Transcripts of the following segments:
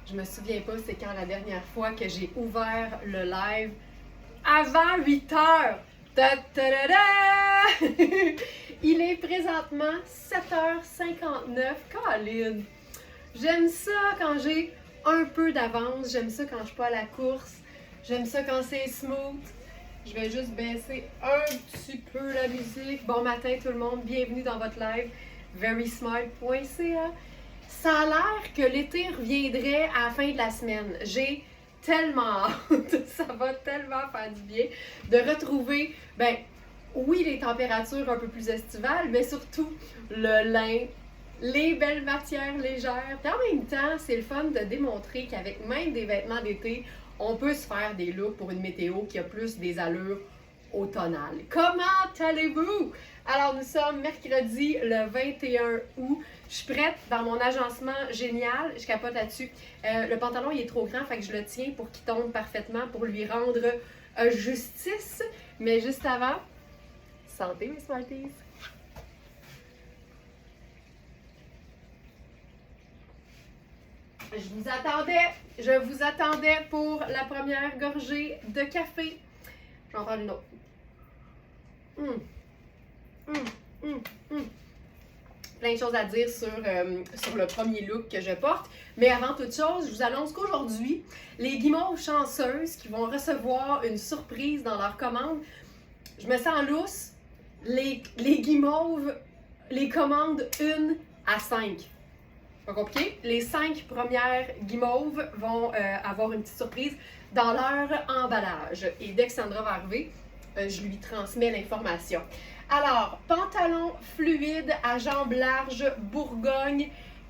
Je me souviens pas c'est quand la dernière fois que j'ai ouvert le live avant 8 heures. Ta-ta-da-da! Il est présentement 7h59. Colin! J'aime ça quand j'ai un peu d'avance. J'aime ça quand je suis pas à la course. J'aime ça quand c'est smooth. Je vais juste baisser un petit peu la musique. Bon matin tout le monde, bienvenue dans votre live verysmart.ca. Ça a l'air que l'été reviendrait à la fin de la semaine. J'ai tellement hâte, ça va tellement faire du bien de retrouver, oui, les températures un peu plus estivales, mais surtout le lin, les belles matières légères. Puis en même temps, c'est le fun de démontrer qu'avec même des vêtements d'été, on peut se faire des looks pour une météo qui a plus des allures automnales. Comment allez-vous? Alors, nous sommes mercredi le 21 août. Je suis prête dans mon agencement génial. Je capote là-dessus. Le pantalon, il est trop grand, fait que je le tiens pour qu'il tombe parfaitement, pour lui rendre justice. Mais juste avant, santé mes Smarties! Je vous attendais pour la première gorgée de café. Je vais en prendre une autre. Plein de choses à dire sur le premier look que je porte. Mais avant toute chose, je vous annonce qu'aujourd'hui, les guimauves chanceuses qui vont recevoir une surprise dans leur commande, je me sens lousse. Les guimauves, les commandes 1 à 5. Pas compliqué. Les 5 premières guimauves vont avoir une petite surprise dans leur emballage. Et dès que Sandra va arriver, je lui transmets l'information. Alors, pantalon fluide à jambes larges, bourgogne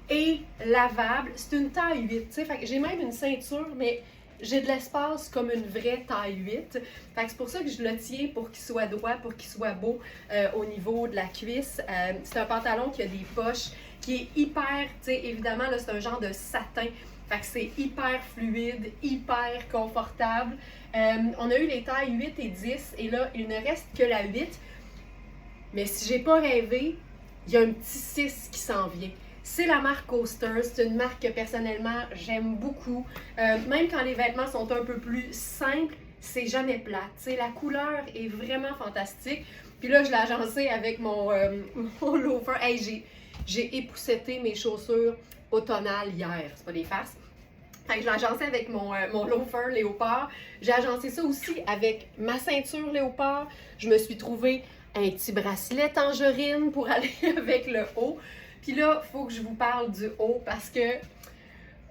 et lavable. C'est une taille 8, tu sais. Fait que j'ai même une ceinture, mais j'ai de l'espace comme une vraie taille 8. Fait que c'est pour ça que je le tiens pour qu'il soit droit, pour qu'il soit beau au niveau de la cuisse. C'est un pantalon qui a des poches, qui est hyper, tu sais, évidemment, là, c'est un genre de satin. Fait que c'est hyper fluide, hyper confortable. On a eu les tailles 8 et 10 et là, il ne reste que la 8. Mais si j'ai pas rêvé, il y a un petit 6 qui s'en vient. C'est la marque Coaster. C'est une marque que personnellement, j'aime beaucoup. Même quand les vêtements sont un peu plus simples, c'est jamais plate. T'sais, la couleur est vraiment fantastique. Puis là, je l'ai agencé avec mon loafer. Hey, j'ai épousseté mes chaussures automnales hier. C'est pas des farces. Fait que je l'ai agencé avec mon loafer léopard. J'ai agencé ça aussi avec ma ceinture léopard. Je me suis trouvé un petit bracelet tangerine pour aller avec le haut. Puis là, il faut que je vous parle du haut parce que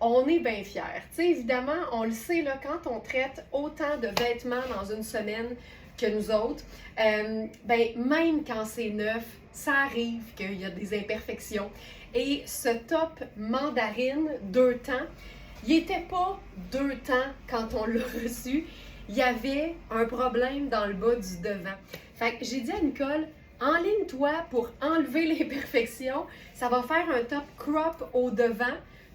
on est bien fiers. Tu sais, évidemment, on le sait, là, quand on traite autant de vêtements dans une semaine que nous autres, même quand c'est neuf, ça arrive qu'il y a des imperfections. Et ce top mandarine 2 temps, il n'était pas 2 temps quand on l'a reçu. Il y avait un problème dans le bas du devant. Fait que j'ai dit à Nicole, enligne-toi pour enlever l'imperfection. Ça va faire un top crop au devant,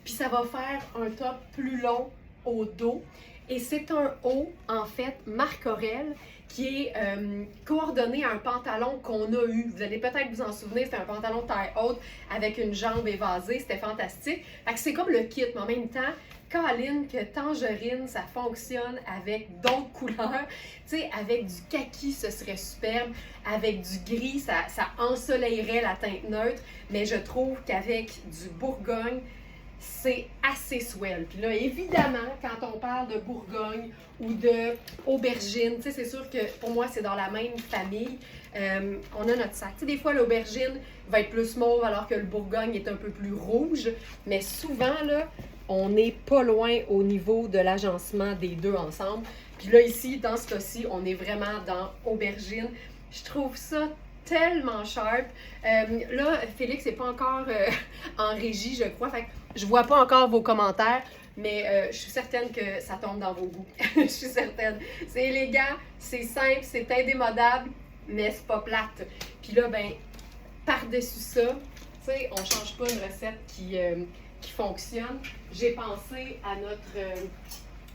puis ça va faire un top plus long au dos. Et c'est un haut, en fait, Marc Aurèle, qui est coordonné à un pantalon qu'on a eu. Vous allez peut-être vous en souvenir, c'était un pantalon taille haute avec une jambe évasée. C'était fantastique. Fait que c'est comme le kit, mais en même temps, Colin, que tangerine, ça fonctionne avec d'autres couleurs. Tu sais, avec du kaki, ce serait superbe. Avec du gris, ça ensoleillerait la teinte neutre. Mais je trouve qu'avec du bourgogne, c'est assez swell. Puis là, évidemment, quand on parle de bourgogne ou de aubergine, tu sais, c'est sûr que pour moi, c'est dans la même famille. On a notre sac. Tu sais, des fois, l'aubergine va être plus mauve alors que le bourgogne est un peu plus rouge. Mais souvent, là, on n'est pas loin au niveau de l'agencement des deux ensemble. Puis là, ici, dans ce cas-ci, on est vraiment dans aubergine. Je trouve ça tellement sharp. Là, Félix n'est pas encore en régie, je crois. Fait que je vois pas encore vos commentaires, mais je suis certaine que ça tombe dans vos goûts. Je suis certaine. C'est élégant, c'est simple, c'est indémodable, mais c'est pas plate. Puis là, par-dessus ça, tu sais, on change pas une recette qui fonctionne. J'ai pensé à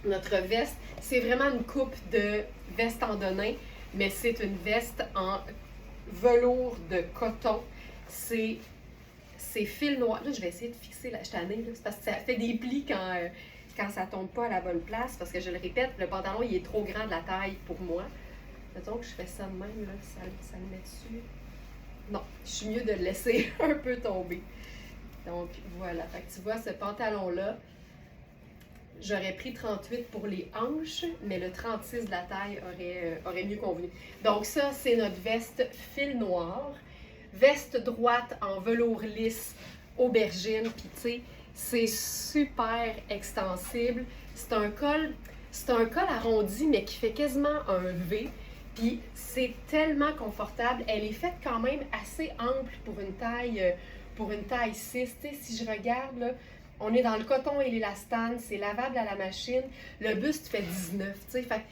notre veste. C'est vraiment une coupe de veste en denim, mais c'est une veste en velours de coton. C'est fil noir. Là, je vais essayer de fixer la tannée, là, c'est parce que ça fait des plis quand quand ça tombe pas à la bonne place, parce que je le répète, le pantalon il est trop grand de la taille pour moi. Mettons que je fais ça de même, là, ça le met dessus. Non, je suis mieux de le laisser un peu tomber. Donc voilà, fait que tu vois ce pantalon-là, j'aurais pris 38 pour les hanches, mais le 36 de la taille aurait mieux convenu. Donc ça, c'est notre veste fil noir. Veste droite en velours lisse, aubergine, puis tu sais, c'est super extensible. C'est un col arrondi, mais qui fait quasiment un V. Puis c'est tellement confortable. Elle est faite quand même assez ample pour une taille 6. Tu sais, si je regarde, là, on est dans le coton et l'élastane, c'est lavable à la machine. Le buste fait 19, tu sais. Fait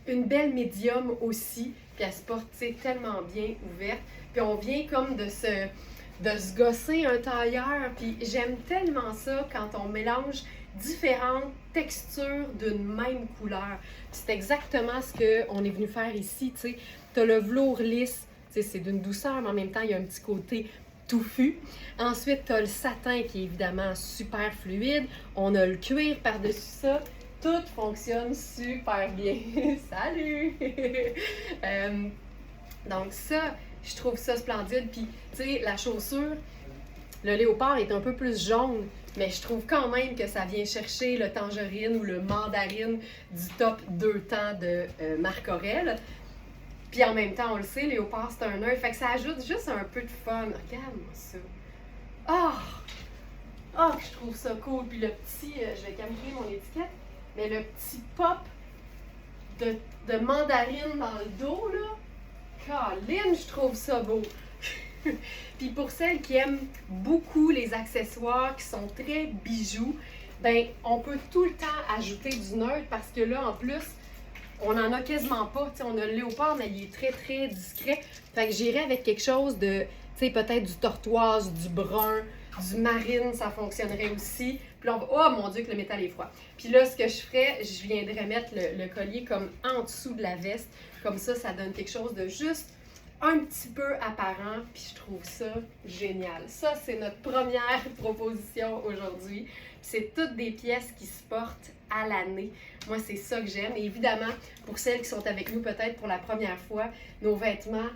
une belle médium aussi, puis elle se porte, tu sais, tellement bien ouverte. Puis on vient comme de se gosser un tailleur. Puis j'aime tellement ça quand on mélange différentes textures d'une même couleur. C'est exactement ce qu'on est venu faire ici, tu sais. Tu as le velours lisse, tu sais, c'est d'une douceur, mais en même temps, il y a un petit côté touffu. Ensuite, tu as le satin qui est évidemment super fluide. On a le cuir par-dessus ça. Tout fonctionne super bien. Salut! Donc ça, je trouve ça splendide. Puis, tu sais, la chaussure, le léopard est un peu plus jaune, mais je trouve quand même que ça vient chercher le tangerine ou le mandarine du top 2 temps de Marc Aurèle. Puis en même temps, on le sait, léopard, c'est un œuf. Fait que ça ajoute juste un peu de fun. Regarde-moi ça. Je trouve ça cool. Puis le petit, je vais camoufler mon étiquette, mais le petit pop de mandarine dans le dos, là, Caroline, je trouve ça beau. Puis pour celles qui aiment beaucoup les accessoires, qui sont très bijoux, ben on peut tout le temps ajouter du neutre parce que là, en plus, on n'en a quasiment pas. T'sais, on a le léopard, mais il est très, très discret. Fait que j'irais avec quelque chose de, tu sais, peut-être du tortoise, du brun, du marine, ça fonctionnerait aussi. Puis là, oh mon Dieu, que le métal est froid. Puis là, ce que je ferais, je viendrais mettre le collier comme en dessous de la veste. Comme ça donne quelque chose de juste un petit peu apparent, puis je trouve ça génial. Ça, c'est notre première proposition aujourd'hui. C'est toutes des pièces qui se portent à l'année. Moi, c'est ça que j'aime. Et évidemment, pour celles qui sont avec nous peut-être pour la première fois, nos vêtements,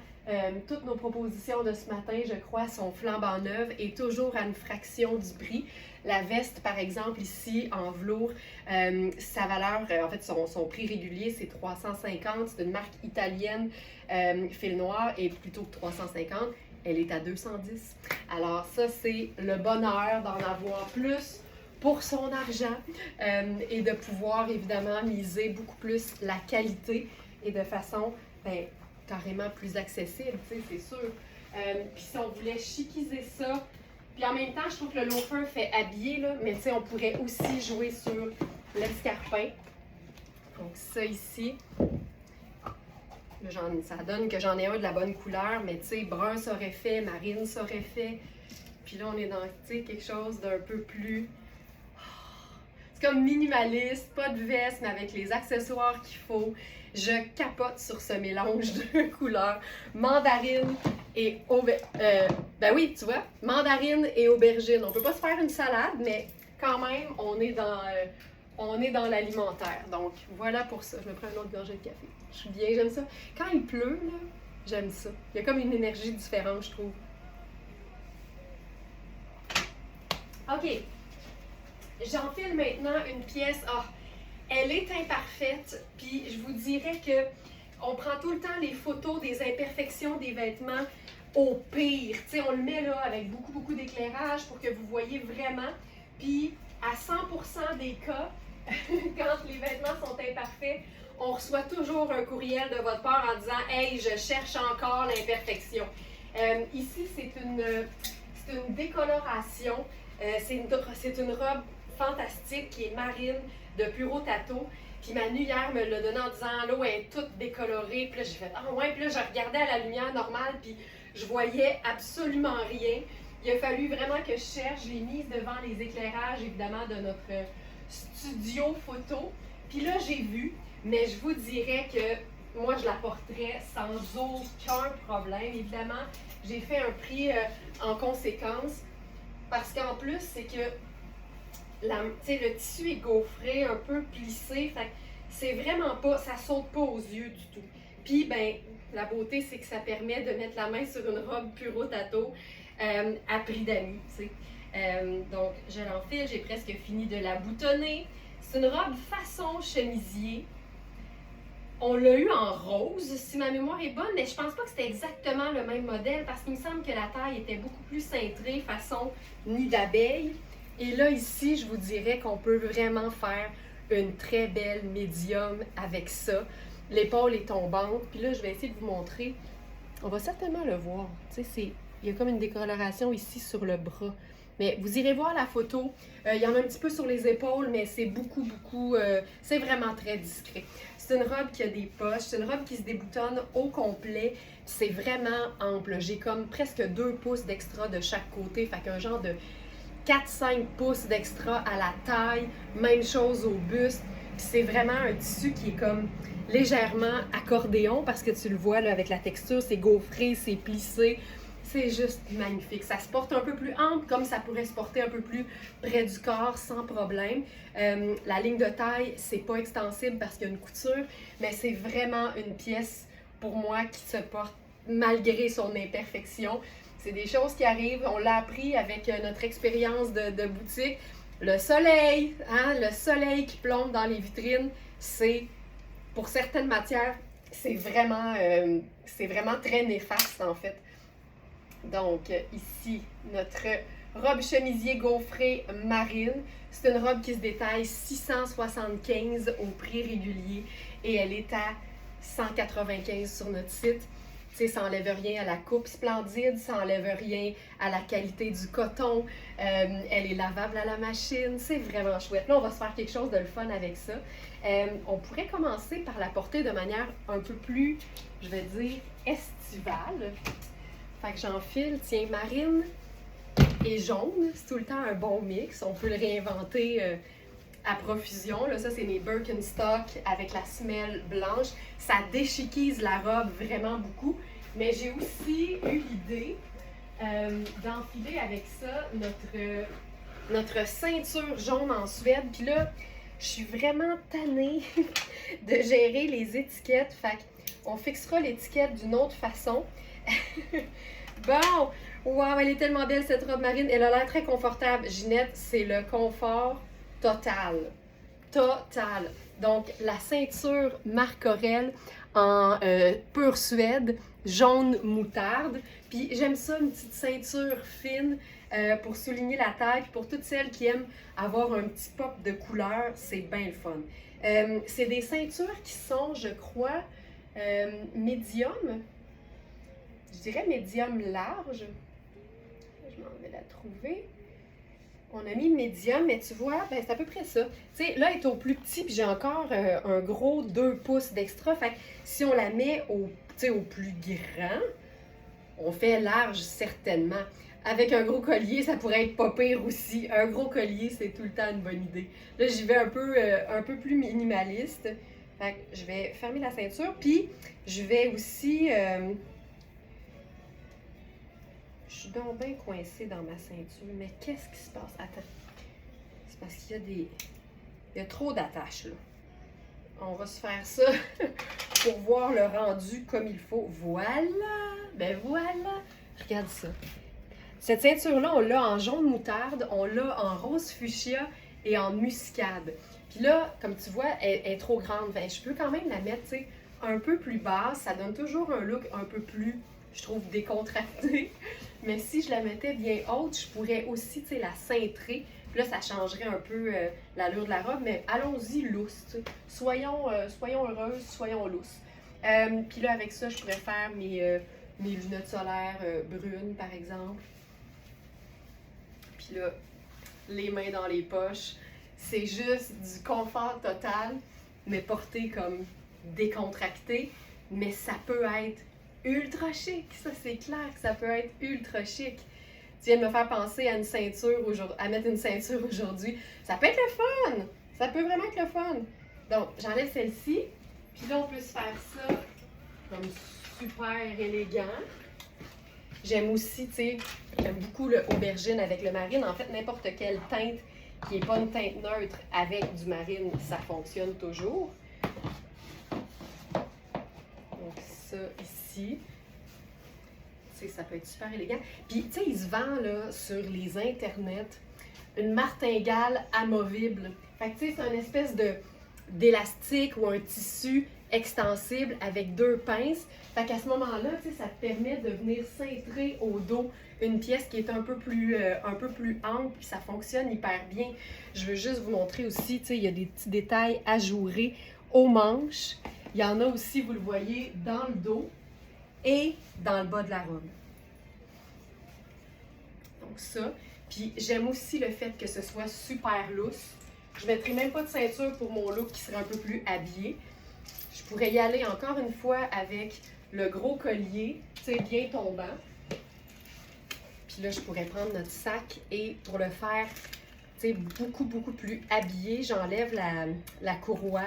toutes nos propositions de ce matin, je crois, sont flambant neuves et toujours à une fraction du prix. La veste, par exemple, ici, en velours, sa valeur, en fait, son prix régulier, c'est 350. C'est une marque italienne, fil noir, et plutôt que 350, elle est à 210. Alors ça, c'est le bonheur d'en avoir plus pour son argent et de pouvoir, évidemment, miser beaucoup plus la qualité et de façon, carrément plus accessible, tu sais, c'est sûr. Puis si on voulait chiquiser ça, puis en même temps, je trouve que le loafer fait habiller, là, mais tu sais, on pourrait aussi jouer sur l'escarpin. Donc ça ici, là, ça donne que j'en ai un de la bonne couleur, mais tu sais, brun ça aurait fait, marine ça aurait fait. Puis là, on est dans, tu sais, quelque chose d'un peu plus... C'est comme minimaliste, pas de veste, mais avec les accessoires qu'il faut. Je capote sur ce mélange de couleurs. Mandarine et aubergine. Ben oui, tu vois, mandarine et aubergine. On peut pas se faire une salade, mais quand même, on est dans l'alimentaire. Donc, voilà pour ça. Je me prends une autre gorgée de café. Je suis bien, j'aime ça. Quand il pleut, là, j'aime ça. Il y a comme une énergie différente, je trouve. OK. J'enfile maintenant une pièce. Elle est imparfaite, puis je vous dirais que on prend tout le temps les photos des imperfections des vêtements au pire. Tu sais, on le met là avec beaucoup, beaucoup d'éclairage pour que vous voyez vraiment. Puis, à 100% des cas, quand les vêtements sont imparfaits, on reçoit toujours un courriel de votre part en disant « Hey, je cherche encore l'imperfection ». Ici, c'est une décoloration. C'est une robe fantastique qui est marine de Puro Tato. Puis Manu hier me l'a donné en disant l'eau est toute décolorée. Puis là j'ai fait ah ouais, puis là je regardais à la lumière normale puis je voyais absolument rien. Il a fallu vraiment que je cherche. Je l'ai mise devant les éclairages évidemment de notre studio photo. Puis là j'ai vu, mais je vous dirais que moi je la porterais sans aucun problème. Évidemment, j'ai fait un prix en conséquence parce qu'en plus c'est que le tissu est gaufré, un peu plissé. Fait que c'est vraiment pas, ça saute pas aux yeux du tout. Puis, ben, la beauté, c'est que ça permet de mettre la main sur une robe puro tato à prix d'amis, tu sais. Donc, je l'enfile, j'ai presque fini de la boutonner. C'est une robe façon chemisier. On l'a eu en rose, si ma mémoire est bonne, mais je pense pas que c'était exactement le même modèle parce qu'il me semble que la taille était beaucoup plus cintrée, façon nid d'abeille. Et là, ici, je vous dirais qu'on peut vraiment faire une très belle médium avec ça. L'épaule est tombante. Puis là, je vais essayer de vous montrer. On va certainement le voir. Tu sais, il y a comme une décoloration ici sur le bras. Mais vous irez voir la photo. Il y en a un petit peu sur les épaules, mais c'est beaucoup, c'est vraiment très discret. C'est une robe qui a des poches. C'est une robe qui se déboutonne au complet. C'est vraiment ample. J'ai comme presque 2 pouces d'extra de chaque côté. Fait qu'un genre de 4-5 pouces d'extra à la taille. Même chose au buste. Puis c'est vraiment un tissu qui est comme légèrement accordéon parce que tu le vois là, avec la texture, c'est gaufré, c'est plissé. C'est juste magnifique. Ça se porte un peu plus ample, comme ça pourrait se porter un peu plus près du corps sans problème. La ligne de taille, c'est pas extensible parce qu'il y a une couture, mais c'est vraiment une pièce pour moi qui se porte malgré son imperfection. C'est des choses qui arrivent. On l'a appris avec notre expérience de boutique. Le soleil, hein, le soleil qui plombe dans les vitrines, c'est, pour certaines matières, c'est vraiment très néfaste en fait. Donc, ici, notre robe chemisier gaufrée marine. C'est une robe qui se détaille 675 au prix régulier et elle est à 195 sur notre site. Tu sais, ça n'enlève rien à la coupe splendide, ça n'enlève rien à la qualité du coton. Elle est lavable à la machine, c'est vraiment chouette. Là, on va se faire quelque chose de le fun avec ça. On pourrait commencer par la porter de manière un peu plus, je vais dire, estivale. Fait que j'enfile, tiens, marine et jaune, c'est tout le temps un bon mix. On peut le réinventer à profusion. Là, ça, c'est mes Birkenstock avec la semelle blanche. Ça déchiquise la robe vraiment beaucoup. Mais j'ai aussi eu l'idée d'enfiler avec ça notre ceinture jaune en Suède. Puis là, je suis vraiment tannée de gérer les étiquettes. Fait qu'on fixera l'étiquette d'une autre façon. Bon, wow, elle est tellement belle cette robe marine. Elle a l'air très confortable. Ginette, c'est le confort total. Total. Donc, la ceinture Marc Aurèle en pure Suède, jaune moutarde. Puis, j'aime ça, une petite ceinture fine pour souligner la taille. Puis pour toutes celles qui aiment avoir un petit pop de couleur, c'est bien le fun. C'est des ceintures qui sont, je crois, médium. Je dirais médium large. Je m'en vais la trouver. On a mis médium, mais tu vois, ben, c'est à peu près ça. Tu sais, là, elle est au plus petit, puis j'ai encore un gros 2 pouces d'extra. Fait que si on la met au plus grand, on fait large certainement. Avec un gros collier, ça pourrait être pas pire aussi. Un gros collier, c'est tout le temps une bonne idée. Là, j'y vais un peu plus minimaliste. Fait que je vais fermer la ceinture, puis je vais aussi... Je suis donc bien coincée dans ma ceinture, mais qu'est-ce qui se passe? Attends. C'est parce qu'il y a il y a trop d'attaches, là. On va se faire ça pour voir le rendu comme il faut. Voilà! Ben voilà! Regarde ça. Cette ceinture-là, on l'a en jaune moutarde, on l'a en rose fuchsia et en muscade. Puis là, comme tu vois, elle est trop grande. Ben, je peux quand même la mettre, tu sais, un peu plus basse. Ça donne toujours un look un peu plus, je trouve, décontracté. Mais si je la mettais bien haute, je pourrais aussi, tu sais, la cintrer. Puis là, ça changerait un peu l'allure de la robe. Mais allons-y loose, tu sais. Soyons heureuses, soyons lousses. Puis là, avec ça, je pourrais faire mes lunettes solaires brunes, par exemple. Puis là, les mains dans les poches. C'est juste du confort total, mais porté comme décontracté. Mais ça peut être ultra chic. Ça, c'est clair que ça peut être ultra chic. Tu viens de me faire penser à une ceinture aujourd'hui, à mettre une ceinture aujourd'hui. Ça peut être le fun! Ça peut vraiment être le fun. Donc, j'enlève celle-ci. Puis là, on peut se faire ça comme super élégant. J'aime aussi, tu sais, j'aime beaucoup le aubergine avec le marine. En fait, n'importe quelle teinte qui n'est pas une teinte neutre avec du marine, ça fonctionne toujours. Donc ça ici, tu sais, ça peut être super élégant. Puis tu sais, il se vend là sur les internets une martingale amovible. Fait que tu sais, c'est une espèce d'élastique ou un tissu extensible avec 2 pinces. Fait qu'à ce moment-là, tu sais, ça te permet de venir cintrer au dos une pièce qui est un peu plus ample, puis ça fonctionne hyper bien. Je veux juste vous montrer aussi, tu sais, il y a des petits détails ajourés aux manches. Il y en a aussi, vous le voyez, dans le dos et dans le bas de la robe. Donc ça. Puis j'aime aussi le fait que ce soit super lousse. Je ne mettrai même pas de ceinture pour mon look qui serait un peu plus habillé. Je pourrais y aller encore une fois avec le gros collier, tu sais, bien tombant. Puis là, je pourrais prendre notre sac et pour le faire, tu sais, beaucoup plus habillé, j'enlève la courroie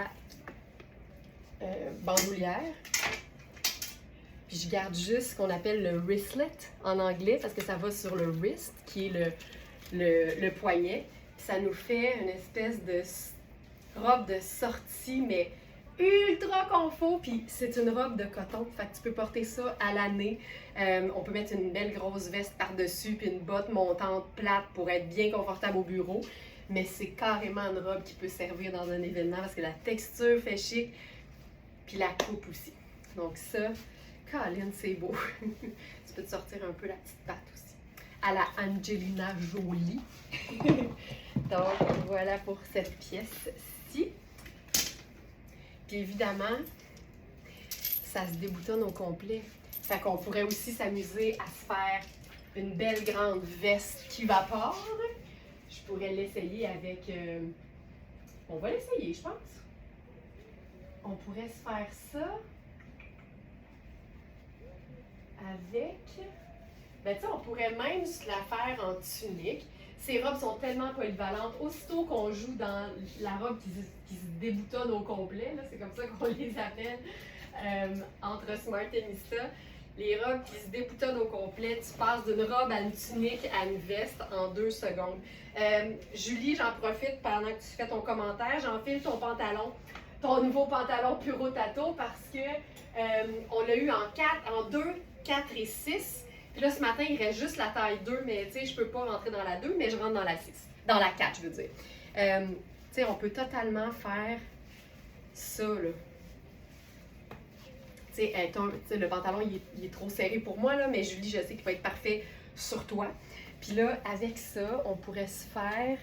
bandoulière. Puis je garde juste ce qu'on appelle le wristlet en anglais parce que ça va sur le wrist, qui est le poignet. Puis ça nous fait une espèce de robe de sortie, mais ultra confort. Puis c'est une robe de coton, fait que tu peux porter ça à l'année. On peut mettre une belle grosse veste par-dessus, puis une botte montante plate pour être bien confortable au bureau. Mais c'est carrément une robe qui peut servir dans un événement parce que la texture fait chic, puis la coupe aussi. Donc ça, Colin, c'est beau. Tu peux te sortir un peu la petite patte aussi. À la Angelina Jolie. Donc, voilà pour cette pièce-ci. Puis évidemment, ça se déboutonne au complet. Fait qu'on pourrait aussi s'amuser à se faire une belle grande veste qui vapore. Je pourrais l'essayer avec... on va l'essayer, je pense. On pourrait se faire ça avec... Ben tu sais, on pourrait même se la faire en tunique. Ces robes sont tellement polyvalentes. Aussitôt qu'on joue dans la robe qui se déboutonne au complet, c'est comme ça qu'on les appelle entre Smartenista, les robes qui se déboutonnent au complet, tu passes d'une robe à une tunique à une veste en 2 secondes. Julie, j'en profite pendant que tu fais ton commentaire, j'enfile ton pantalon, ton nouveau pantalon Puro Tato parce que on l'a eu en 2, 4 et 6. Puis là, ce matin, il reste juste la taille 2, mais tu sais, je peux pas rentrer dans la 2, mais je rentre dans la 6. Dans la 4, je veux dire. Tu sais, on peut totalement faire ça, là. Tu sais, le pantalon, il est trop serré pour moi, là, mais Julie, je sais qu'il va être parfait sur toi. Puis là, avec ça, on pourrait se faire...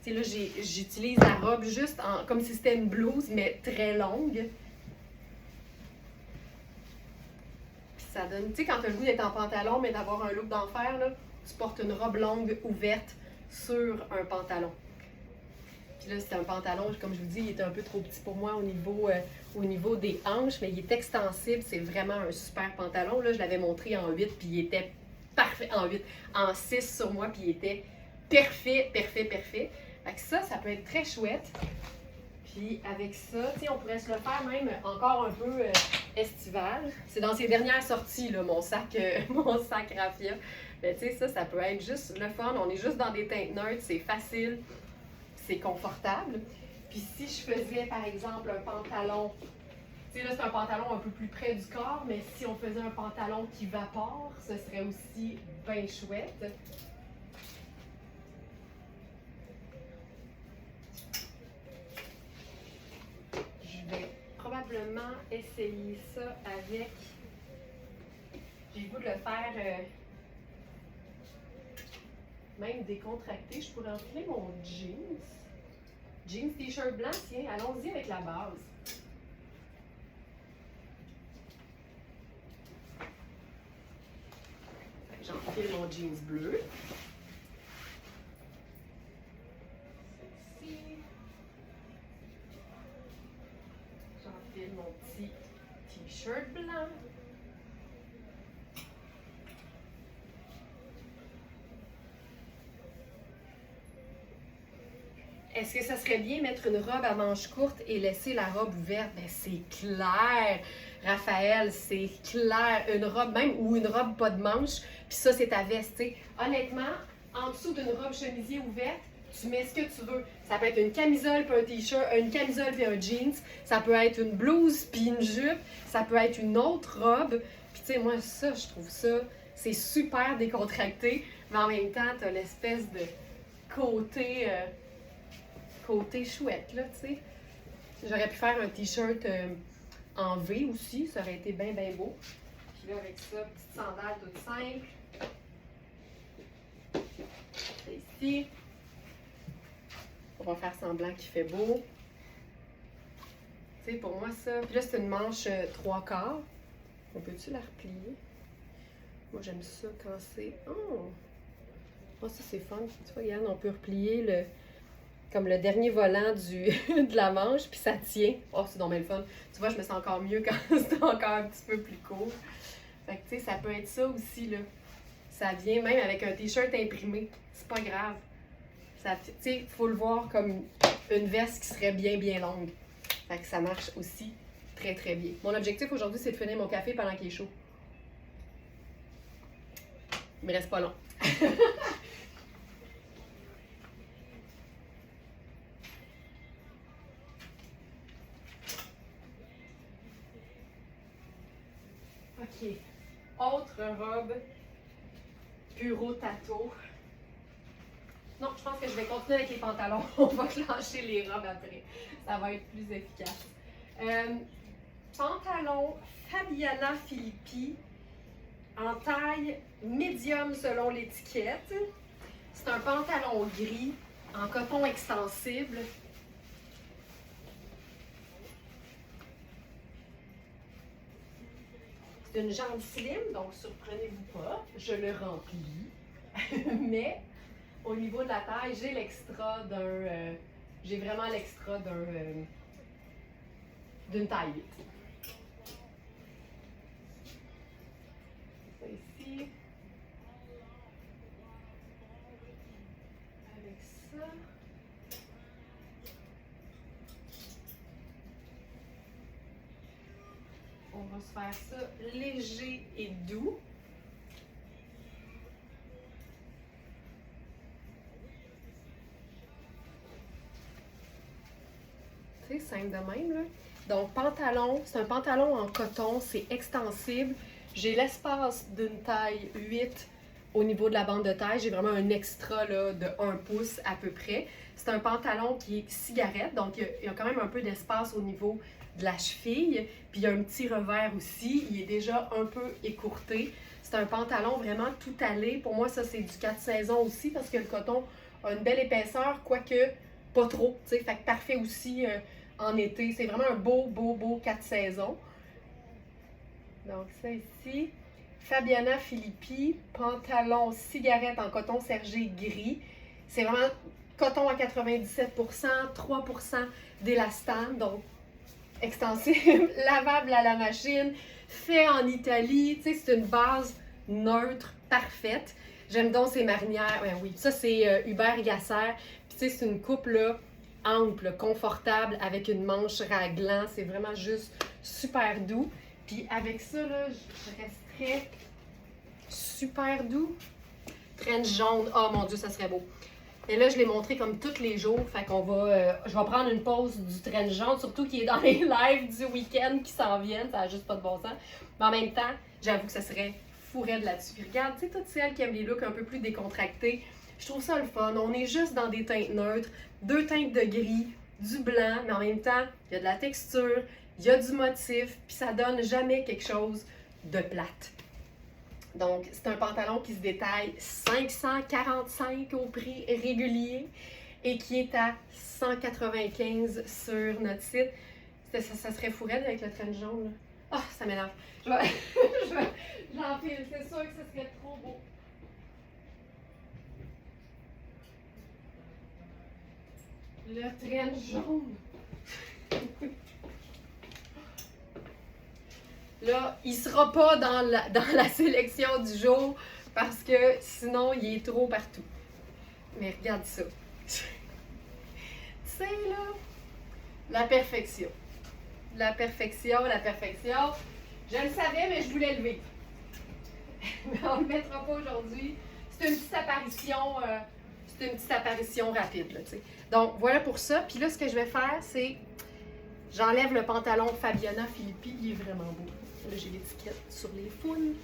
Tu sais, là, j'utilise la robe juste comme si c'était une blouse, mais très longue. Ça donne, tu sais, quand tu as le goût d'être en pantalon, mais d'avoir un look d'enfer, là, tu portes une robe longue ouverte sur un pantalon. Puis là, c'est un pantalon, comme je vous dis, il est un peu trop petit pour moi au niveau des hanches, mais il est extensible, c'est vraiment un super pantalon. Là, je l'avais montré en 8, puis il était parfait en 8, en 6 sur moi, puis il était parfait. Fait que ça peut être très chouette. Puis avec ça, tu sais, on pourrait se le faire même encore un peu estival. C'est dans ses dernières sorties, là, mon sac raffia. Mais tu sais, ça peut être juste le fun. On est juste dans des teintes neutres, c'est facile, c'est confortable. Puis si je faisais, par exemple, un pantalon, tu sais, là, c'est un pantalon un peu plus près du corps, mais si on faisait un pantalon qui vapore, ce serait aussi bien chouette. Je vais probablement essayer ça avec... J'ai le goût de le faire même décontracté. Je pourrais enfiler mon jeans. Jeans t-shirt blanc, tiens, allons-y avec la base. J'enfile mon jeans bleu. J'enfile mon petit t-shirt blanc. Est-ce que ça serait bien mettre une robe à manches courtes et laisser la robe ouverte? Ben c'est clair! Raphaël, c'est clair, une robe même, ou une robe pas de manche, puis ça, c'est ta veste, tu sais. Honnêtement, en dessous d'une robe chemisier ouverte, tu mets ce que tu veux. Ça peut être une camisole puis un t-shirt, une camisole puis un jeans. Ça peut être une blouse puis une jupe. Ça peut être une autre robe. Puis tu sais, moi, ça, je trouve ça, c'est super décontracté. Mais en même temps, t'as l'espèce de côté, côté chouette, là, tu sais. J'aurais pu faire un t-shirt en V aussi. Ça aurait été bien, bien beau. Puis là, avec ça, petite sandale toute simple. C'est ici. On va faire semblant qu'il fait beau. Tu sais, pour moi, ça. Puis là, c'est une manche 3/4. On peut-tu la replier? Moi, j'aime ça quand c'est. Oh! Oh, ça, c'est fun. Tu vois, Yann, on peut replier comme le dernier volant de la manche, puis ça tient. Oh, c'est donc bien le fun. Tu vois, je me sens encore mieux quand c'est encore un petit peu plus court. Fait que, tu sais, ça peut être ça aussi, là. Ça vient même avec un t-shirt imprimé. C'est pas grave. Tu sais, il faut le voir comme une veste qui serait bien, bien longue. Fait que ça marche aussi très, très bien. Mon objectif aujourd'hui, c'est de finir mon café pendant qu'il est chaud. Il me reste pas long. OK. Autre robe. Bureau tato. Non, je pense que je vais continuer avec les pantalons. On va clencher les robes après. Ça va être plus efficace. Pantalon Fabiana Filippi en taille médium selon l'étiquette. C'est un pantalon gris en coton extensible. C'est une jambe slim, donc surprenez-vous pas, je le remplis. Mais au niveau de la taille, j'ai l'extra d'un. J'ai vraiment l'extra d'une taille 8. Ça ici. Avec ça. On va se faire ça léger et doux. Tu sais, simple de même, là. Donc, pantalon, c'est un pantalon en coton, c'est extensible. J'ai l'espace d'une taille 8 au niveau de la bande de taille. J'ai vraiment un extra là, de 1 pouce à peu près. C'est un pantalon qui est cigarette, donc il y a quand même un peu d'espace au niveau de la cheville. Puis il y a un petit revers aussi. Il est déjà un peu écourté. C'est un pantalon vraiment tout allé. Pour moi, ça, c'est du 4 saisons aussi parce que le coton a une belle épaisseur, quoique pas trop. Fait que parfait aussi en été. C'est vraiment un beau 4 saisons. Donc ça ici. Fabiana Filippi, pantalon cigarette en coton sergé gris. C'est vraiment coton à 97%, 3% d'élastane, donc extensible, lavable à la machine, fait en Italie. Tu sais, c'est une base neutre, parfaite. J'aime donc ces marinières. Ouais, oui, ça c'est Hubert Gasser. Puis tu sais, c'est une coupe là, ample, confortable, avec une manche raglan. C'est vraiment juste super doux. Puis avec ça, là, je resterais super doux. Trench jaune. Oh mon Dieu, ça serait beau. Et là, je l'ai montré comme tous les jours. Fait qu'on va. Je vais prendre une pause du trench jaune, surtout qu'il est dans les lives du week-end qui s'en viennent. Ça n'a juste pas de bon sens. Mais en même temps, j'avoue que ça serait fourré de là-dessus. Puis regarde, tu sais, toutes celles qui aiment les looks un peu plus décontractés, je trouve ça le fun. On est juste dans des teintes neutres, 2 teintes de gris, du blanc, mais en même temps, il y a de la texture, il y a du motif, puis ça donne jamais quelque chose de plate. Donc, c'est un pantalon qui se détaille 545 au prix régulier et qui est à 195 sur notre site. Ça serait fourré avec le trench jaune. Ah, oh, ça m'énerve. J'enfile, c'est sûr que ce serait trop beau. Le trench jaune. Là, il ne sera pas dans la sélection du jour parce que sinon, il est trop partout. Mais regarde ça. Tu sais, là, la perfection. La perfection, la perfection. Je le savais, mais je voulais le vivre. Mais on ne le mettra pas aujourd'hui. C'est une petite apparition, rapide. Là, t'sais. Donc, voilà pour ça. Puis là, ce que je vais faire, c'est... J'enlève le pantalon Fabiana Filippi. Il est vraiment beau. Là, j'ai l'étiquette sur les foules.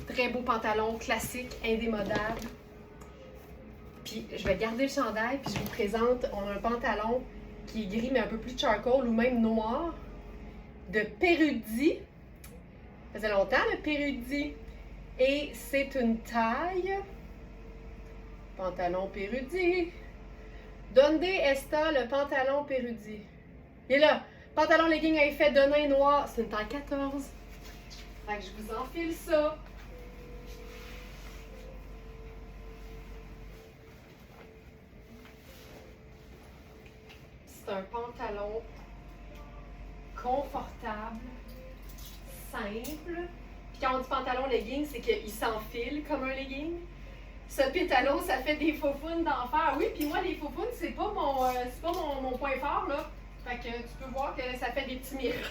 Très beau pantalon, classique, indémodable. Puis, je vais garder le chandail, puis je vous présente, on a un pantalon qui est gris, mais un peu plus charcoal, ou même noir, de Perudi. Ça faisait longtemps, le Perudi. Et c'est une taille. Pantalon Perudi. Donde esta le pantalon Perudi? Il est là. Pantalon legging à effet de nain noir. C'est une taille 14. Fait que je vous enfile ça. C'est un pantalon confortable, simple. Puis quand on dit pantalon legging, c'est qu'il s'enfile comme un legging. Ce pétalon, ça fait des faufounes d'enfer. Oui, puis moi, les faufounes, c'est pas mon point fort, là. Fait que tu peux voir que ça fait des petits miracles.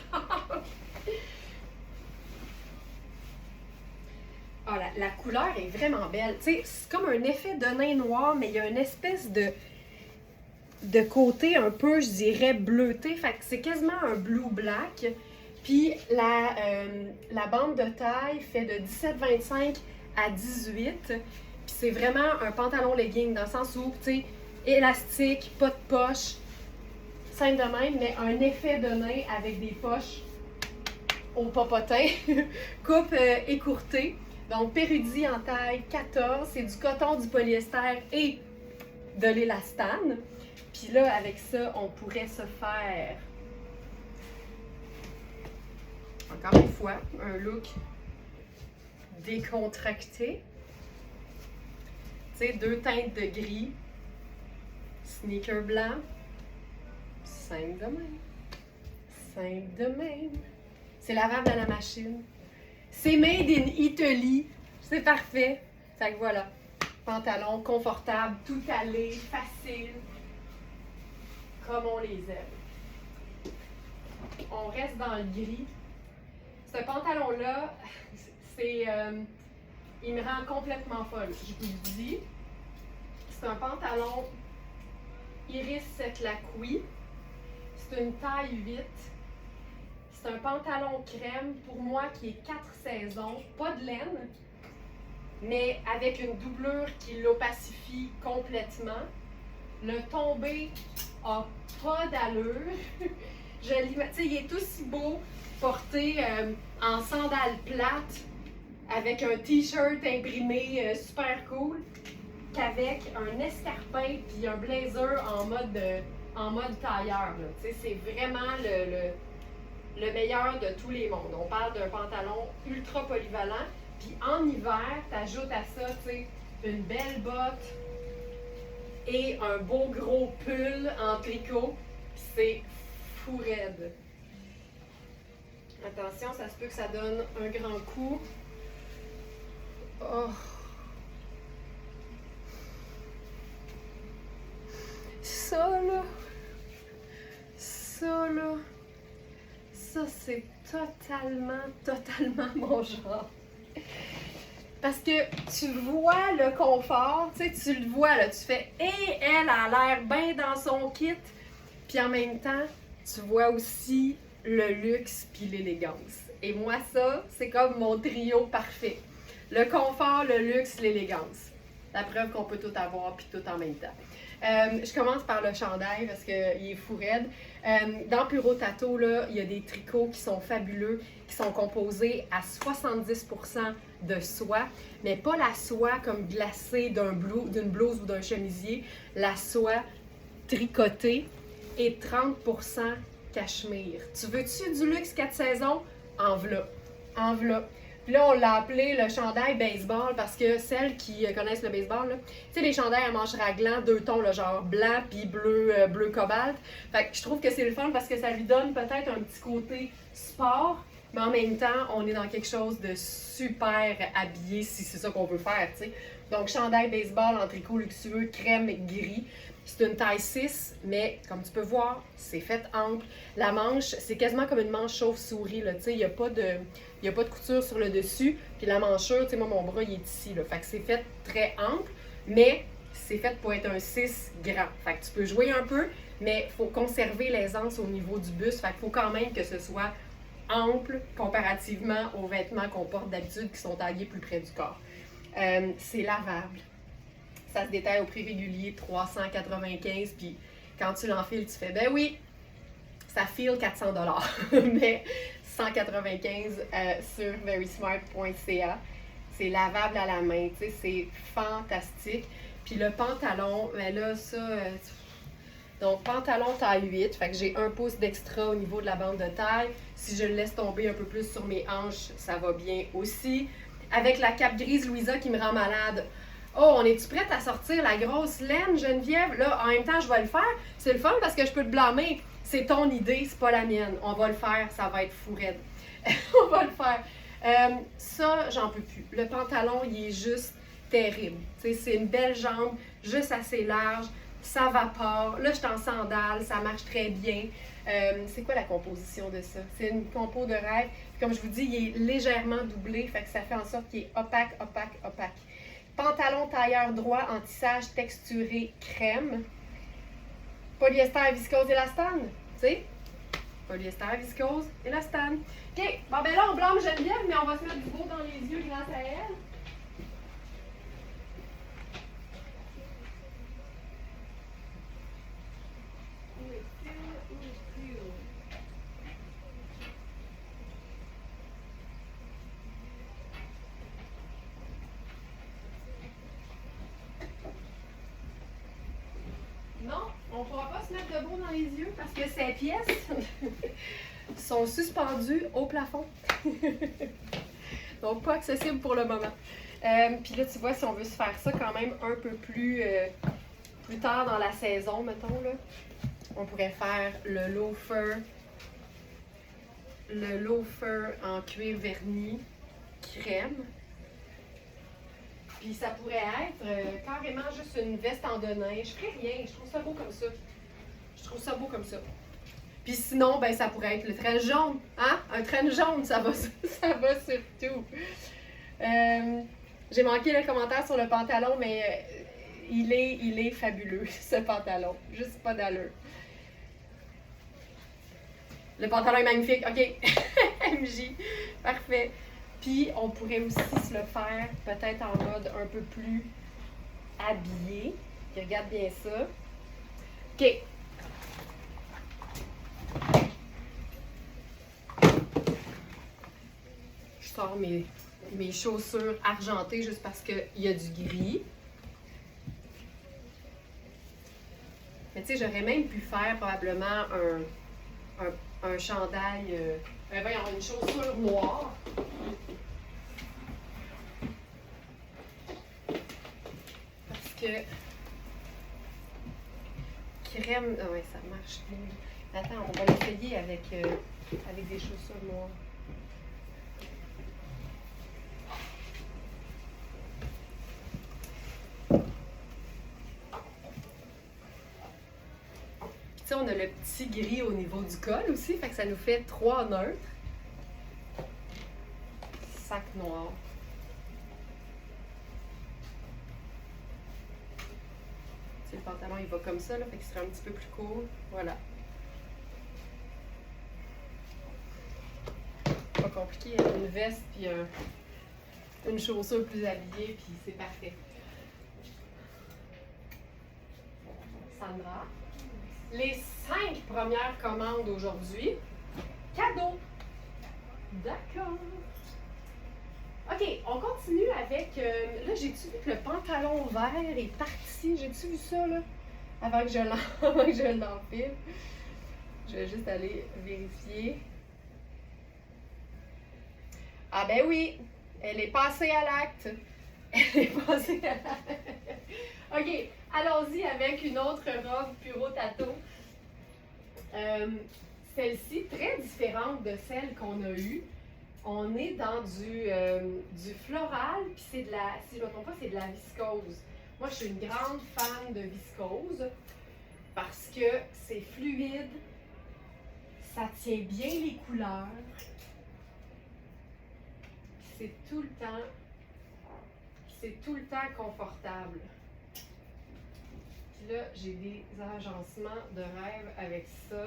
Ah, la couleur est vraiment belle. Tu sais, c'est comme un effet de nain noir, mais il y a une espèce de côté un peu, je dirais, bleuté. Fait que c'est quasiment un blue black. Puis la bande de taille fait de 17,25 à 18. Puis c'est vraiment un pantalon legging dans le sens où, tu sais, élastique, pas de poche, simple de même, mais un effet de nain avec des poches au popotin, coupe écourtée. Donc, Perudi en taille 14, c'est du coton, du polyester et de l'élastane. Puis là, avec ça, on pourrait se faire, encore une fois, un look décontracté. Tu sais, 2 teintes de gris, sneaker blanc, simple de même. Simple de même. C'est lavable à la machine. C'est made in Italy. C'est parfait. Fait que voilà. Pantalon confortable, tout allé, facile. Comme on les aime. On reste dans le gris. Ce pantalon-là, il me rend complètement folle. Je vous le dis. C'est un pantalon Iris Lacroix. C'est une taille 8. C'est un pantalon crème, pour moi, qui est 4 saisons. Pas de laine, mais avec une doublure qui l'opacifie complètement. Le tombé a pas d'allure. Tu sais, il est aussi beau porté en sandales plates avec un t-shirt imprimé super cool qu'avec un escarpin puis un blazer en mode tailleur. Tu sais, c'est vraiment le meilleur de tous les mondes. On parle d'un pantalon ultra polyvalent. Puis en hiver, tu ajoutes à ça, tu sais, une belle botte et un beau gros pull en tricot. Puis c'est fou raide. Attention, ça se peut que ça donne un grand coup. Oh. Ça là, ça c'est totalement mon genre. Parce que tu vois le confort, tu sais, tu le vois là, tu fais « Et elle a l'air bien dans son kit », puis en même temps, tu vois aussi le luxe puis l'élégance. Et moi, ça, c'est comme mon trio parfait. Le confort, le luxe, l'élégance. La preuve qu'on peut tout avoir puis tout en même temps. Je commence par le chandail parce qu'il est fou raide. Dans Puro Tato, là, il y a des tricots qui sont fabuleux, qui sont composés à 70% de soie, mais pas la soie comme glacée d'une blouse ou d'un chemisier, la soie tricotée et 30% cachemire. Tu veux-tu du luxe 4 saisons? Enveloppe. Puis là, on l'a appelé le chandail baseball parce que celles qui connaissent le baseball, là, tu sais, les chandails à manches raglant, 2 tons, le genre blanc puis bleu cobalt. Fait que je trouve que c'est le fun parce que ça lui donne peut-être un petit côté sport, mais en même temps, on est dans quelque chose de super habillé si c'est ça qu'on veut faire, tu sais. Donc, chandail baseball en tricot luxueux, crème gris. C'est une taille 6, mais comme tu peux voir, c'est fait ample. La manche, c'est quasiment comme une manche chauve-souris, là, tu sais, il n'y a pas de couture sur le dessus. Puis la manchure, tu sais, moi, mon bras, il est ici, là. Fait que c'est fait très ample, mais c'est fait pour être un 6 grand. Fait que tu peux jouer un peu, mais il faut conserver l'aisance au niveau du buste. Fait qu'il faut quand même que ce soit ample comparativement aux vêtements qu'on porte d'habitude qui sont taillés plus près du corps. C'est lavable. Ça se détaille au prix régulier 395, puis quand tu l'enfiles, tu fais ben oui, ça file 400 $, mais 195 sur verysmart.ca. C'est lavable à la main, tu sais, c'est fantastique. Puis le pantalon, ben là, ça. Donc, pantalon taille 8, fait que j'ai 1 pouce d'extra au niveau de la bande de taille. Si je le laisse tomber un peu plus sur mes hanches, ça va bien aussi. Avec la cape grise Louisa qui me rend malade. Oh, on est-tu prête à sortir la grosse laine, Geneviève? Là, en même temps, je vais le faire. C'est le fun parce que je peux te blâmer. C'est ton idée, c'est pas la mienne. On va le faire, ça va être fou raide. On va le faire. Ça, j'en peux plus. Le pantalon, il est juste terrible. T'sais, c'est une belle jambe, juste assez large. Ça vapore. Là, je suis en sandales, ça marche très bien. C'est quoi la composition de ça? C'est une compo de rêve. Comme je vous dis, il est légèrement doublé, fait que ça fait en sorte qu'il est opaque, opaque, opaque. Pantalon tailleur droit en tissage texturé crème. Polyester, viscose, élastane. Tu sais? Polyester, viscose, élastane. OK, bon ben là, on blâme Geneviève, mais on va se mettre du beau dans les yeux grâce à elle. Non, on ne pourra pas se mettre de beau dans les yeux parce que ces pièces sont suspendues au plafond. Donc, pas accessible pour le moment. Puis là, tu vois, si on veut se faire ça quand même un peu plus tard dans la saison, mettons, là, on pourrait faire le loafer en cuir verni crème. Puis ça pourrait être carrément juste une veste en denim. Je ferais rien, je trouve ça beau comme ça. Je trouve ça beau comme ça. Puis sinon, ben ça pourrait être le train jaune. Hein? Un train jaune, ça va surtout. J'ai manqué le commentaire sur le pantalon, mais il est fabuleux, ce pantalon. Juste pas d'allure. Le pantalon est magnifique. OK. MJ. Parfait. Puis, on pourrait aussi se le faire peut-être en mode un peu plus habillé. Puis, regarde bien ça. OK. Je sors mes chaussures argentées juste parce qu'il y a du gris. Mais tu sais, j'aurais même pu faire probablement un chandail, une chaussure noire. Parce que crème, ah ouais, ça marche bien. Attends, on va l'essayer avec des chaussures noires. On a le petit gris au niveau du col aussi, fait que ça nous fait 3 neutres. Sac noir. Le pantalon il va comme ça, là, fait qu'il sera un petit peu plus court. Voilà. Pas compliqué, une veste puis une chaussure plus habillée, puis c'est parfait. Sandra. Les 5 premières commandes aujourd'hui, cadeau. D'accord. OK, on continue avec... là, j'ai-tu vu que le pantalon vert est parti? J'ai-tu vu ça, là? Avant que je l'enfile. Je vais juste aller vérifier. Ah ben oui, elle est passée à l'acte. Elle est passée à l'acte. OK, allons-y avec une autre robe Puro Tato. Celle-ci, très différente de celle qu'on a eue. On est dans du floral, puis c'est de la, si je ne me trompe pas, c'est de la viscose. Moi, je suis une grande fan de viscose parce que c'est fluide, ça tient bien les couleurs, c'est tout le temps confortable. Puis là, j'ai des agencements de rêve avec ça.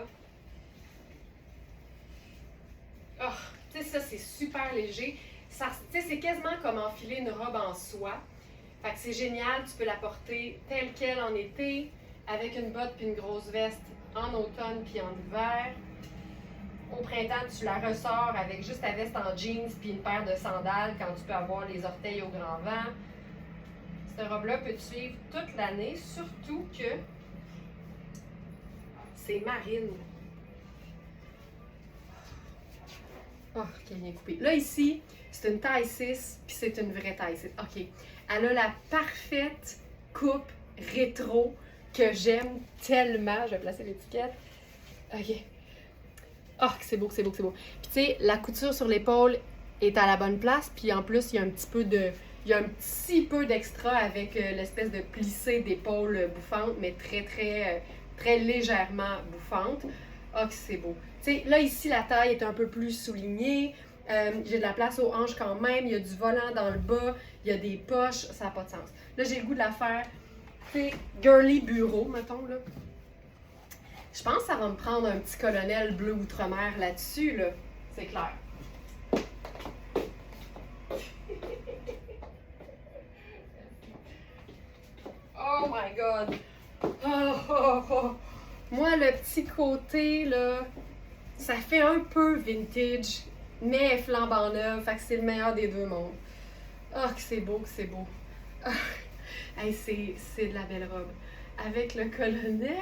Oh, tu sais, ça, c'est super léger. Ça, tu sais, c'est quasiment comme enfiler une robe en soie. Fait que c'est génial, tu peux la porter telle qu'elle en été, avec une botte puis une grosse veste en automne puis en hiver. Au printemps, tu la ressors avec juste ta veste en jeans puis une paire de sandales quand tu peux avoir les orteils au grand vent. Cette robe-là peut te suivre toute l'année, surtout que c'est marine. Oh, qu'elle vient couper. Là, ici, c'est une taille 6, puis c'est une vraie taille 6. OK. Elle a la parfaite coupe rétro que j'aime tellement. Je vais placer l'étiquette. OK. Oh, que c'est beau, que c'est beau, que c'est beau. Puis, tu sais, la couture sur l'épaule est à la bonne place, puis en plus, il y a un petit peu de... Il y a un petit peu d'extra avec l'espèce de plissé d'épaule bouffante, mais très légèrement bouffante. Ah, que c'est beau. Tu sais, là, ici, la taille est un peu plus soulignée. J'ai de la place aux hanches quand même. Il y a du volant dans le bas. Il y a des poches. Ça n'a pas de sens. Là, j'ai le goût de la faire. C'est girly bureau, mettons, là. Je pense que ça va me prendre un petit colonel bleu outre-mer là-dessus, là. C'est clair. Oh my God! Oh. Moi, le petit côté, là, ça fait un peu vintage, mais flambant neuf, fait que c'est le meilleur des deux mondes. Ah, que c'est beau, que c'est beau. Ah, hey, c'est de la belle robe. Avec le colonel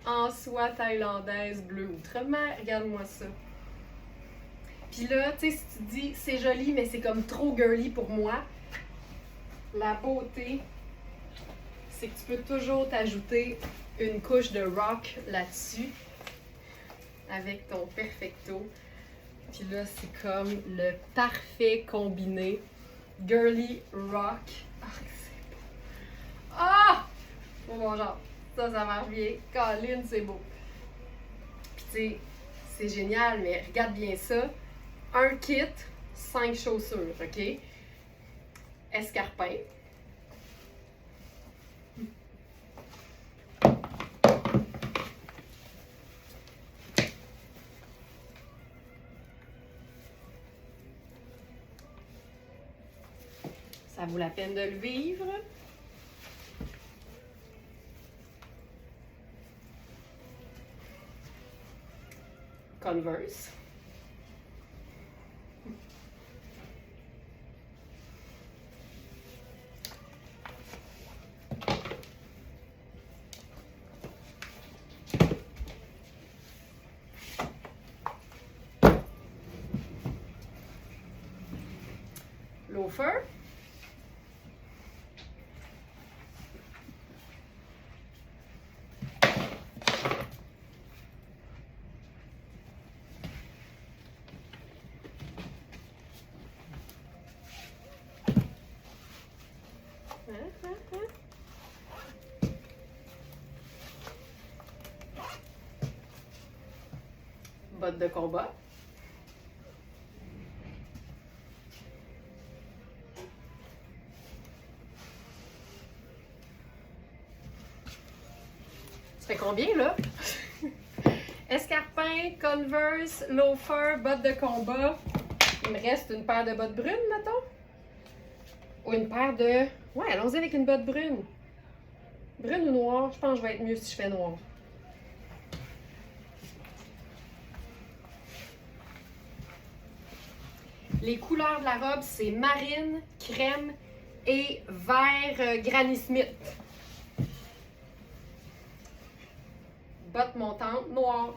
en soie thaïlandaise bleu outre-mer, regarde-moi ça. Puis là, tu sais, si tu dis c'est joli, mais c'est comme trop girly pour moi, la beauté, c'est que tu peux toujours t'ajouter une couche de rock là-dessus avec ton perfecto. Puis là, c'est comme le parfait combiné girly rock. Ah, c'est beau. Ah! Oh mon genre, ça marche bien. Colin, c'est beau. Puis tu sais, c'est génial, mais regarde bien ça. Un kit, 5 chaussures, OK? Escarpin. Ça vaut la peine de le vivre. Converse. Loafer. Bottes de combat. Ça fait combien, là? Escarpin, Converse, loafer, bottes de combat. Il me reste une paire de bottes brunes, mettons. Ou une paire de... Ouais, allons-y avec une botte brune. Brune ou noire? Je pense que je vais être mieux si je fais noir. Les couleurs de la robe, c'est marine, crème et vert Granny Smith. Bottes montantes noires.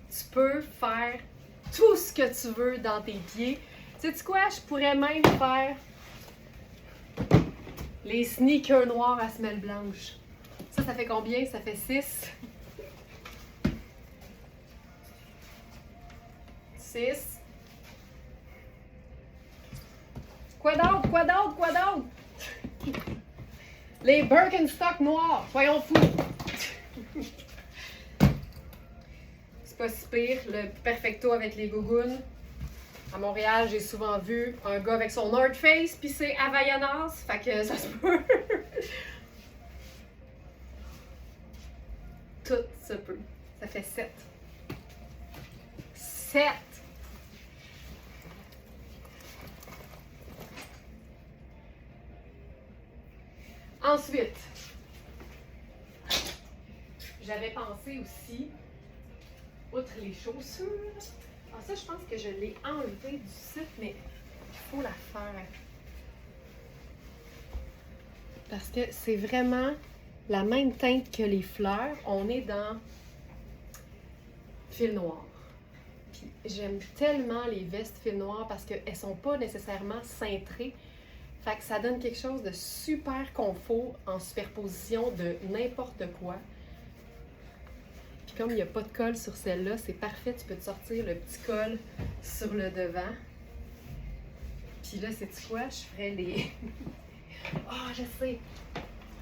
Tu peux faire tout ce que tu veux dans tes pieds. Sais-tu quoi? Je pourrais même faire les sneakers noirs à semelles blanches. Ça ça fait combien? Ça fait 6. 6. Quoi d'autre? Quoi d'autre? Quoi d'autre? Les Birkenstock noirs. Voyons fous. C'est pas si pire. Le perfecto avec les gougounes. À Montréal, j'ai souvent vu un gars avec son North Face pis ses Havaianas. Fait que ça se peut. Tout se peut. Ça fait 7. 7. Ensuite, j'avais pensé aussi, outre les chaussures, ça je pense que je l'ai enlevé du site, mais il faut la faire. Parce que c'est vraiment la même teinte que les fleurs. On est dans fil noir. Puis j'aime tellement les vestes fil noir parce qu'elles sont pas nécessairement cintrées. Fait que ça donne quelque chose de super confort en superposition de n'importe quoi. Puis comme il n'y a pas de colle sur celle-là, c'est parfait. Tu peux te sortir le petit col sur le devant. Puis là, sais-tu quoi? Je ferais les... Ah, je sais!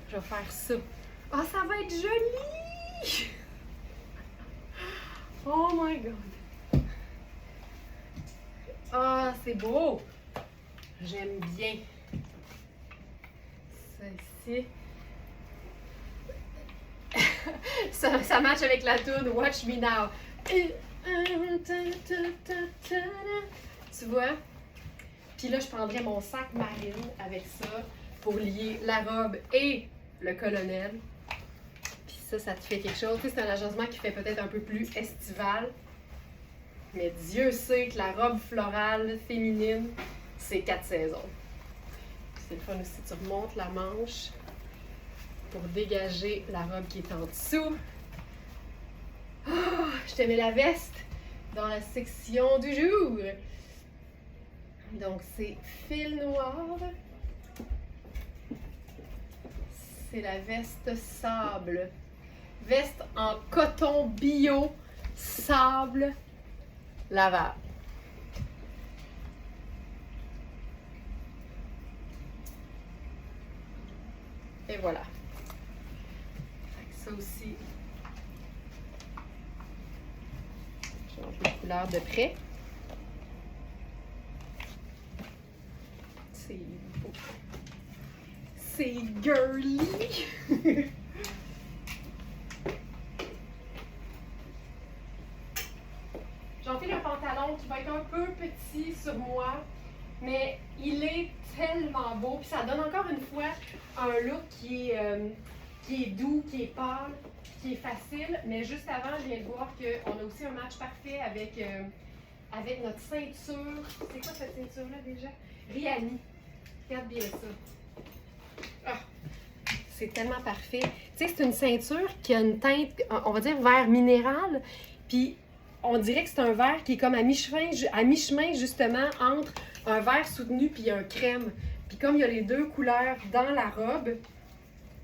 Je vais faire ça. Ah, ça va être joli! Oh my God! Ah, c'est beau! J'aime bien. Ça ici. ça match avec la tune Watch Me Now. Tu vois? Puis là, je prendrais mon sac marine avec ça pour lier la robe et le colonel. Puis ça te fait quelque chose. Tu sais, c'est un agencement qui fait peut-être un peu plus estival. Mais Dieu sait que la robe florale féminine, c'est 4 saisons. C'est le fun aussi, tu remontes la manche pour dégager la robe qui est en dessous. Oh, je te mets la veste dans la section du jour. Donc, c'est fil noir. C'est la veste sable. Veste en coton bio, sable, lavable. Et voilà. Ça aussi, je change de couleur de près. C'est beau. C'est girly. J'enfile un pantalon qui va être un peu petit sur moi, mais il est tellement beau. Puis ça donne encore une fois un look qui est doux, qui est pâle, qui est facile. Mais juste avant, je viens de voir qu'on a aussi un match parfait avec notre ceinture. C'est quoi cette ceinture-là déjà? Rihanni. Regarde bien ça. Ah, c'est tellement parfait. Tu sais, c'est une ceinture qui a une teinte, on va dire, vert minéral. Puis on dirait que c'est un vert qui est comme à mi-chemin justement entre un vert soutenu puis un crème. Puis comme il y a les deux couleurs dans la robe,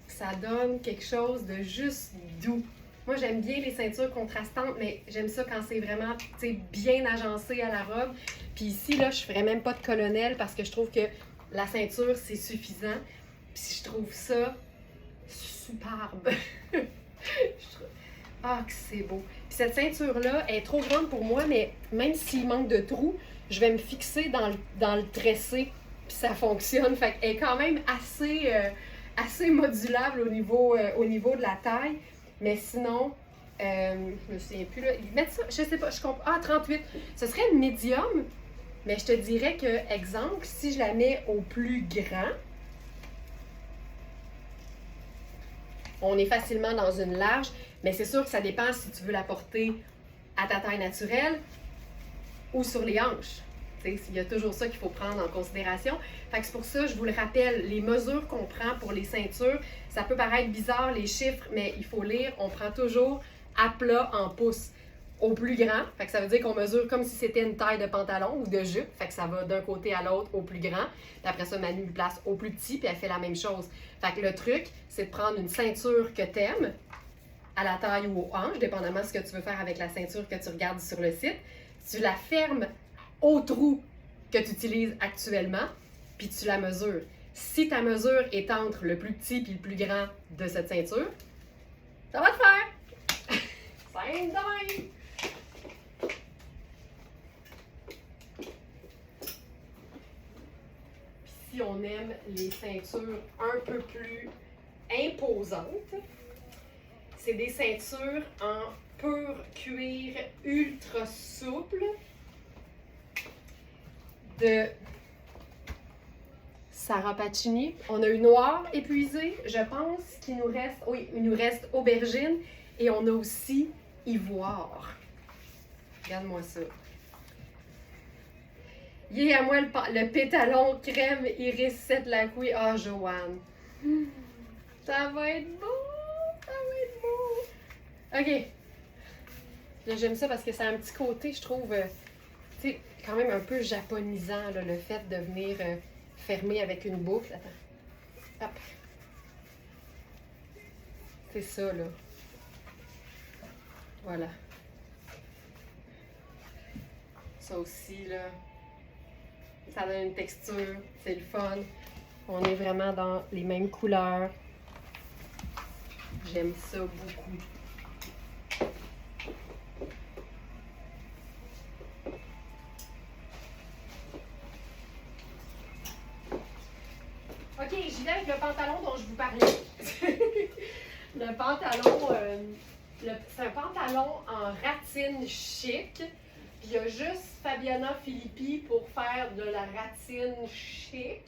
ça donne quelque chose de juste doux. Moi, j'aime bien les ceintures contrastantes, mais j'aime ça quand c'est vraiment, tu sais, bien agencé à la robe. Puis ici, là, je ferais même pas de colonel parce que je trouve que la ceinture, c'est suffisant. Puis je trouve ça superbe. Ah, que c'est beau. Puis cette ceinture-là est trop grande pour moi, mais même s'il manque de trous, je vais me fixer dans le tressé. Puis ça fonctionne. Fait qu'elle est quand même assez modulable au niveau de la taille. Mais sinon, je me souviens plus là. Ils mettent ça, je sais pas, je comprends. Ah, 38. Ce serait une médium, mais je te dirais que, exemple, si je la mets au plus grand, on est facilement dans une large, mais c'est sûr que ça dépend si tu veux la porter à ta taille naturelle ou sur les hanches. Il y a toujours ça qu'il faut prendre en considération. Fait que c'est pour ça, je vous le rappelle, les mesures qu'on prend pour les ceintures, ça peut paraître bizarre les chiffres, mais il faut lire, on prend toujours à plat en pouces. au plus grand. Fait que ça veut dire qu'on mesure comme si c'était une taille de pantalon ou de jupe. Fait que ça va d'un côté à l'autre au plus grand. Puis après ça, Manu le place au plus petit, puis elle fait la même chose. Fait que le truc, c'est de prendre une ceinture que t'aimes, à la taille ou aux hanches, dépendamment de ce que tu veux faire avec la ceinture que tu regardes sur le site. Tu la fermes au trou que tu utilises actuellement, puis tu la mesures. Si ta mesure est entre le plus petit et le plus grand de cette ceinture, ça va te faire! Simple de même! Si on aime les ceintures un peu plus imposantes, c'est des ceintures en pur cuir ultra souple de Sarah Pacini. On a eu noir épuisé, je pense qu'il nous reste, oui, il nous reste aubergine et on a aussi ivoire. Regarde-moi ça. Yeah, à moi le pétalon crème iris 7 Lacouille. Ah, Joanne. Ça va être beau. Ça va être beau. OK. Là, j'aime ça parce que c'est un petit côté, je trouve, tu sais, quand même un peu japonisant, là, le fait de venir fermer avec une boucle. Attends. Hop. C'est ça, là. Voilà. Ça aussi, là. Ça donne une texture, c'est le fun. On est vraiment dans les mêmes couleurs. J'aime ça beaucoup. Ok, j'y vais avec le pantalon dont je vous parlais. Le pantalon, c'est un pantalon en ratine chic. Puis il y a juste Fabiana Filippi pour faire de la ratine chic.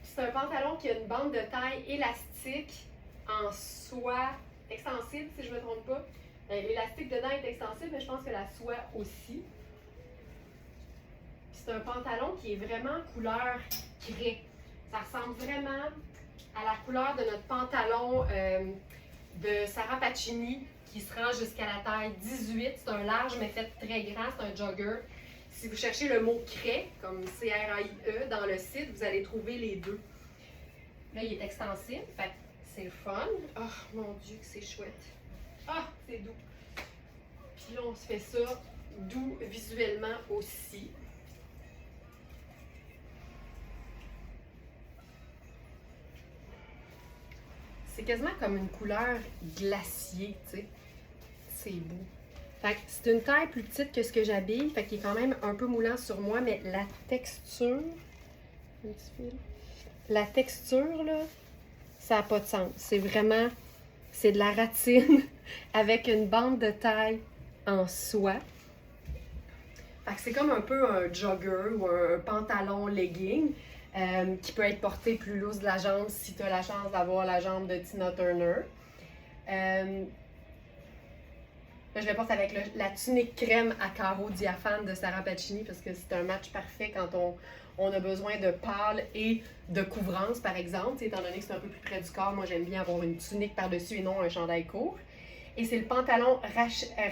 C'est un pantalon qui a une bande de taille élastique en soie extensible, si je ne me trompe pas. L'élastique dedans est extensible, mais je pense que la soie aussi. C'est un pantalon qui est vraiment couleur craie. Ça ressemble vraiment à la couleur de notre pantalon de Sarah Pacini qui se rend jusqu'à la taille 18. C'est un large mais fait très grand, c'est un jogger. Si vous cherchez le mot craie, comme C-R-A-I-E, dans le site, vous allez trouver les deux. Là, il est extensible, fait c'est le fun. Oh mon Dieu, que c'est chouette. Ah, c'est doux. Puis là, on se fait ça doux visuellement aussi. C'est quasiment comme une couleur glacier, tu sais. C'est beau. Fait que c'est une taille plus petite que ce que j'habille, fait qu'il est quand même un peu moulant sur moi, mais la texture, un petit fil. La texture, là, ça n'a pas de sens. C'est vraiment, c'est de la ratine avec une bande de taille en soie. Fait que c'est comme un peu un jogger ou un pantalon legging qui peut être porté plus loose de la jambe si tu as la chance d'avoir la jambe de Tina Turner. Là, je le porte avec la tunique crème à carreaux diaphane de Sarah Pacini parce que c'est un match parfait quand on a besoin de pâle et de couvrance, par exemple. Étant donné que c'est un peu plus près du corps, moi j'aime bien avoir une tunique par-dessus et non un chandail court. Et c'est le pantalon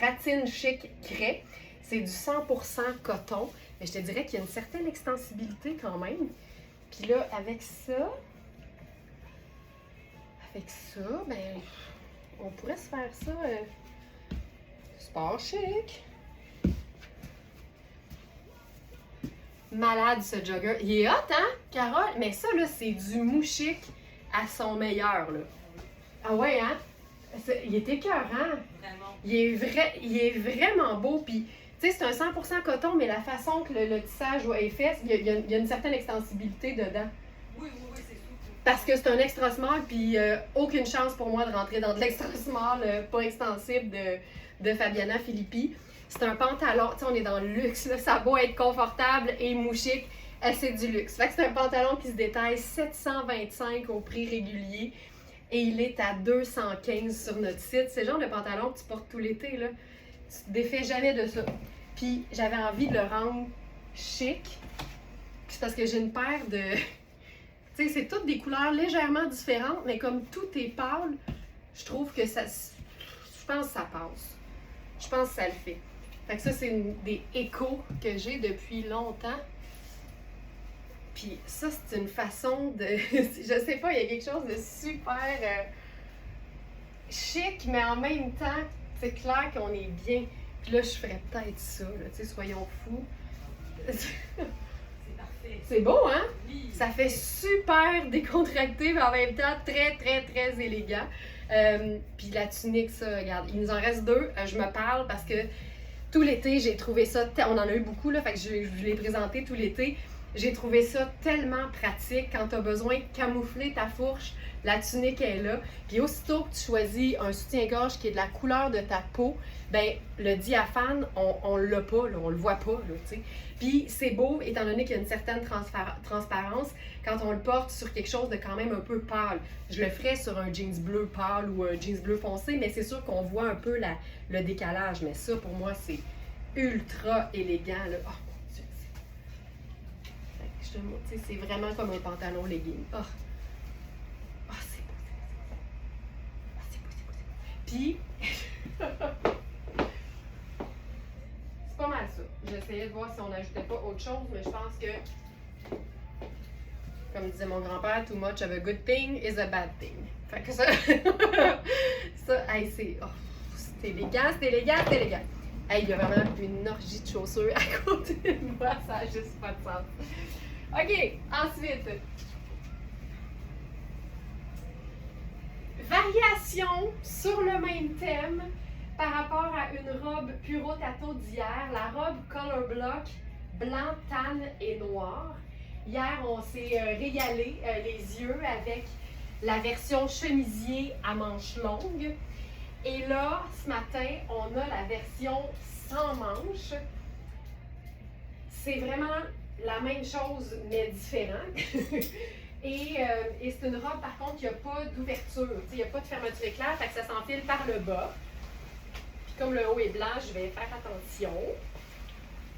ratine chic craie. C'est du 100% coton, mais je te dirais qu'il y a une certaine extensibilité quand même. Puis là, avec ça, ben, on pourrait se faire ça sport chic. Malade ce jogger. Il est hot, hein, Carole? Mais ça, là, c'est du mouchique à son meilleur, là. Ah ouais, hein? Il est écœurant. Vraiment. Il est vraiment beau, puis... Tu sais, c'est un 100% coton, mais la façon que le tissage est fait, il y a une certaine extensibilité dedans. Oui, c'est sûr. Parce que c'est un extra small, puis aucune chance pour moi de rentrer dans de l'extra small pas extensible de Fabiana Filippi. C'est un pantalon, tu sais, on est dans le luxe, là, ça a beau être confortable et mouchique, c'est du luxe. Fait que c'est un pantalon qui se détaille 725 au prix régulier et il est à 215 sur notre site. C'est le genre de pantalon que tu portes tout l'été, là. Tu te défais jamais de ça. Puis j'avais envie de le rendre chic. C'est parce que j'ai une paire de... Tu sais, c'est toutes des couleurs légèrement différentes, mais comme tout est pâle, je trouve que ça... Je pense que ça passe. Je Je pense que ça le fait. Fait que ça, c'est des échos que j'ai depuis longtemps. Puis ça, c'est une façon de... je sais pas, il y a quelque chose de super chic, mais en même temps, c'est clair qu'on est bien. Puis là, je ferais peut-être ça, là, tu sais, soyons fous. C'est parfait. C'est beau, hein? Oui. Ça fait super décontracté, mais en même temps très, très, très élégant. Puis la tunique, ça, regarde, il nous en reste deux. Je me parle parce que tout l'été, j'ai trouvé ça... On en a eu beaucoup, là, fait que je l'ai présenté tout l'été. J'ai trouvé ça tellement pratique quand tu as besoin de camoufler ta fourche, la tunique est là. Puis aussitôt que tu choisis un soutien-gorge qui est de la couleur de ta peau, ben le diaphane, on l'a pas, là, on le voit pas, là, tu sais. Puis c'est beau, étant donné qu'il y a une certaine transparence, quand on le porte sur quelque chose de quand même un peu pâle. Je le ferais sur un jeans bleu pâle ou un jeans bleu foncé, mais c'est sûr qu'on voit un peu le décalage. Mais ça, pour moi, c'est ultra élégant, là. Oh, c'est vraiment comme un pantalon legging. Oh. Oh, c'est beau. Oh, c'est beau, c'est beau, c'est beau. Puis, c'est pas mal ça. J'essayais de voir si on n'ajoutait pas autre chose, mais je pense que, comme disait mon grand-père, too much of a good thing is a bad thing. Fait que ça, ça, hey, c'est élégant, c'est élégant, c'est élégant. Hey, il y a vraiment une orgie de chaussures à côté de moi, ça n'a juste pas de sens. OK, ensuite. Variation sur le même thème par rapport à une robe Puro Tato d'hier, la robe Color Block blanc, tan et noir. Hier, on s'est régalé les yeux avec la version chemisier à manches longues. Et là, ce matin, on a la version sans manches. C'est vraiment la même chose, mais différent. et c'est une robe, par contre, il n'y a pas d'ouverture. Il n'y a pas de fermeture éclair, fait que ça s'enfile par le bas. Puis comme le haut est blanc, je vais faire attention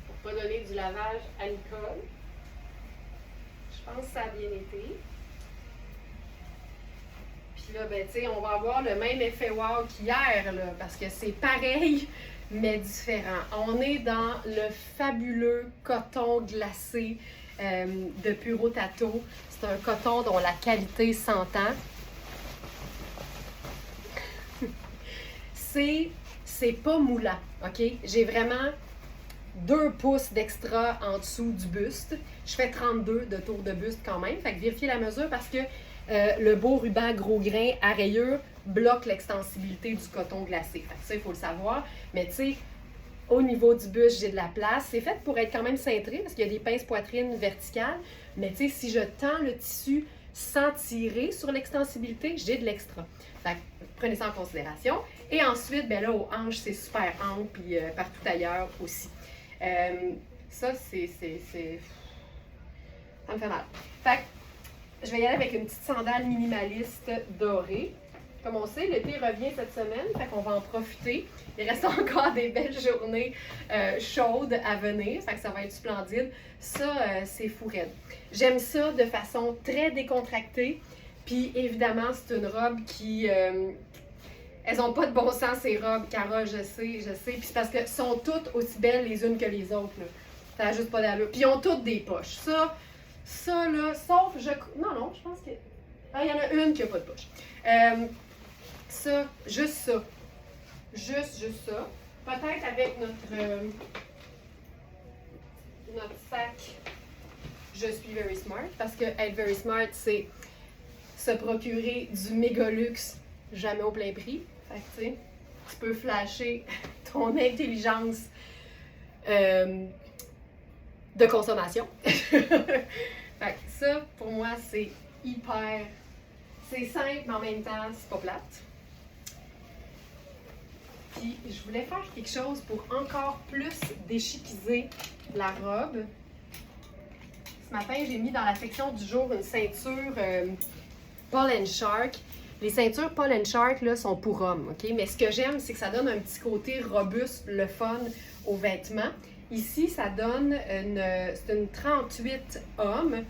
pour ne pas donner du lavage à Nicole. Je pense que ça a bien été. Puis là, ben, tu sais, on va avoir le même effet wow qu'hier, là, parce que c'est pareil, mais différent. On est dans le fabuleux coton glacé de Puro Tato. C'est un coton dont la qualité s'entend. C'est pas moulant, OK? J'ai vraiment 2 pouces d'extra en dessous du buste. Je fais 32 de tour de buste quand même. Fait que vérifiez la mesure parce que le beau ruban gros grain à rayures bloque l'extensibilité du coton glacé. Fait que ça, il faut le savoir. Mais tu sais, au niveau du buste, j'ai de la place. C'est fait pour être quand même cintré parce qu'il y a des pinces poitrine verticales. Mais tu sais, si je tends le tissu sans tirer sur l'extensibilité, j'ai de l'extra. Fait que prenez ça en considération. Et ensuite, ben là, aux hanches, c'est super ample, puis partout ailleurs aussi. Ça, c'est... Ça me fait mal. Fait que je vais y aller avec une petite sandale minimaliste dorée. Comme on sait, l'été revient cette semaine, fait qu'on va en profiter. Il reste encore des belles journées chaudes à venir, fait que ça va être splendide. Ça, c'est fou raide. J'aime ça de façon très décontractée. Puis évidemment, c'est une robe qui... elles n'ont pas de bon sens, ces robes, Cara, je sais. Puis c'est parce qu'elles sont toutes aussi belles les unes que les autres, là. Ça n'a juste pas d'allure. Puis ils ont toutes des poches. Ça là, sauf... Non, je pense que... Ah, il y en a une qui n'a pas de poche. Ça, juste ça. Juste ça. Peut-être avec notre sac Je suis very smart, parce que être very smart, c'est se procurer du méga luxe jamais au plein prix. Fait que, tu sais, tu peux flasher ton intelligence de consommation. Fait que ça, pour moi, c'est hyper... C'est simple, mais en même temps, c'est pas plate. Puis, je voulais faire quelque chose pour encore plus déchiquiser la robe. Ce matin, j'ai mis dans la section du jour une ceinture Paul & Shark. Les ceintures Paul & Shark là, sont pour hommes, ok? Mais ce que j'aime, c'est que ça donne un petit côté robuste, le fun aux vêtements. Ici, ça donne c'est une 38 hommes.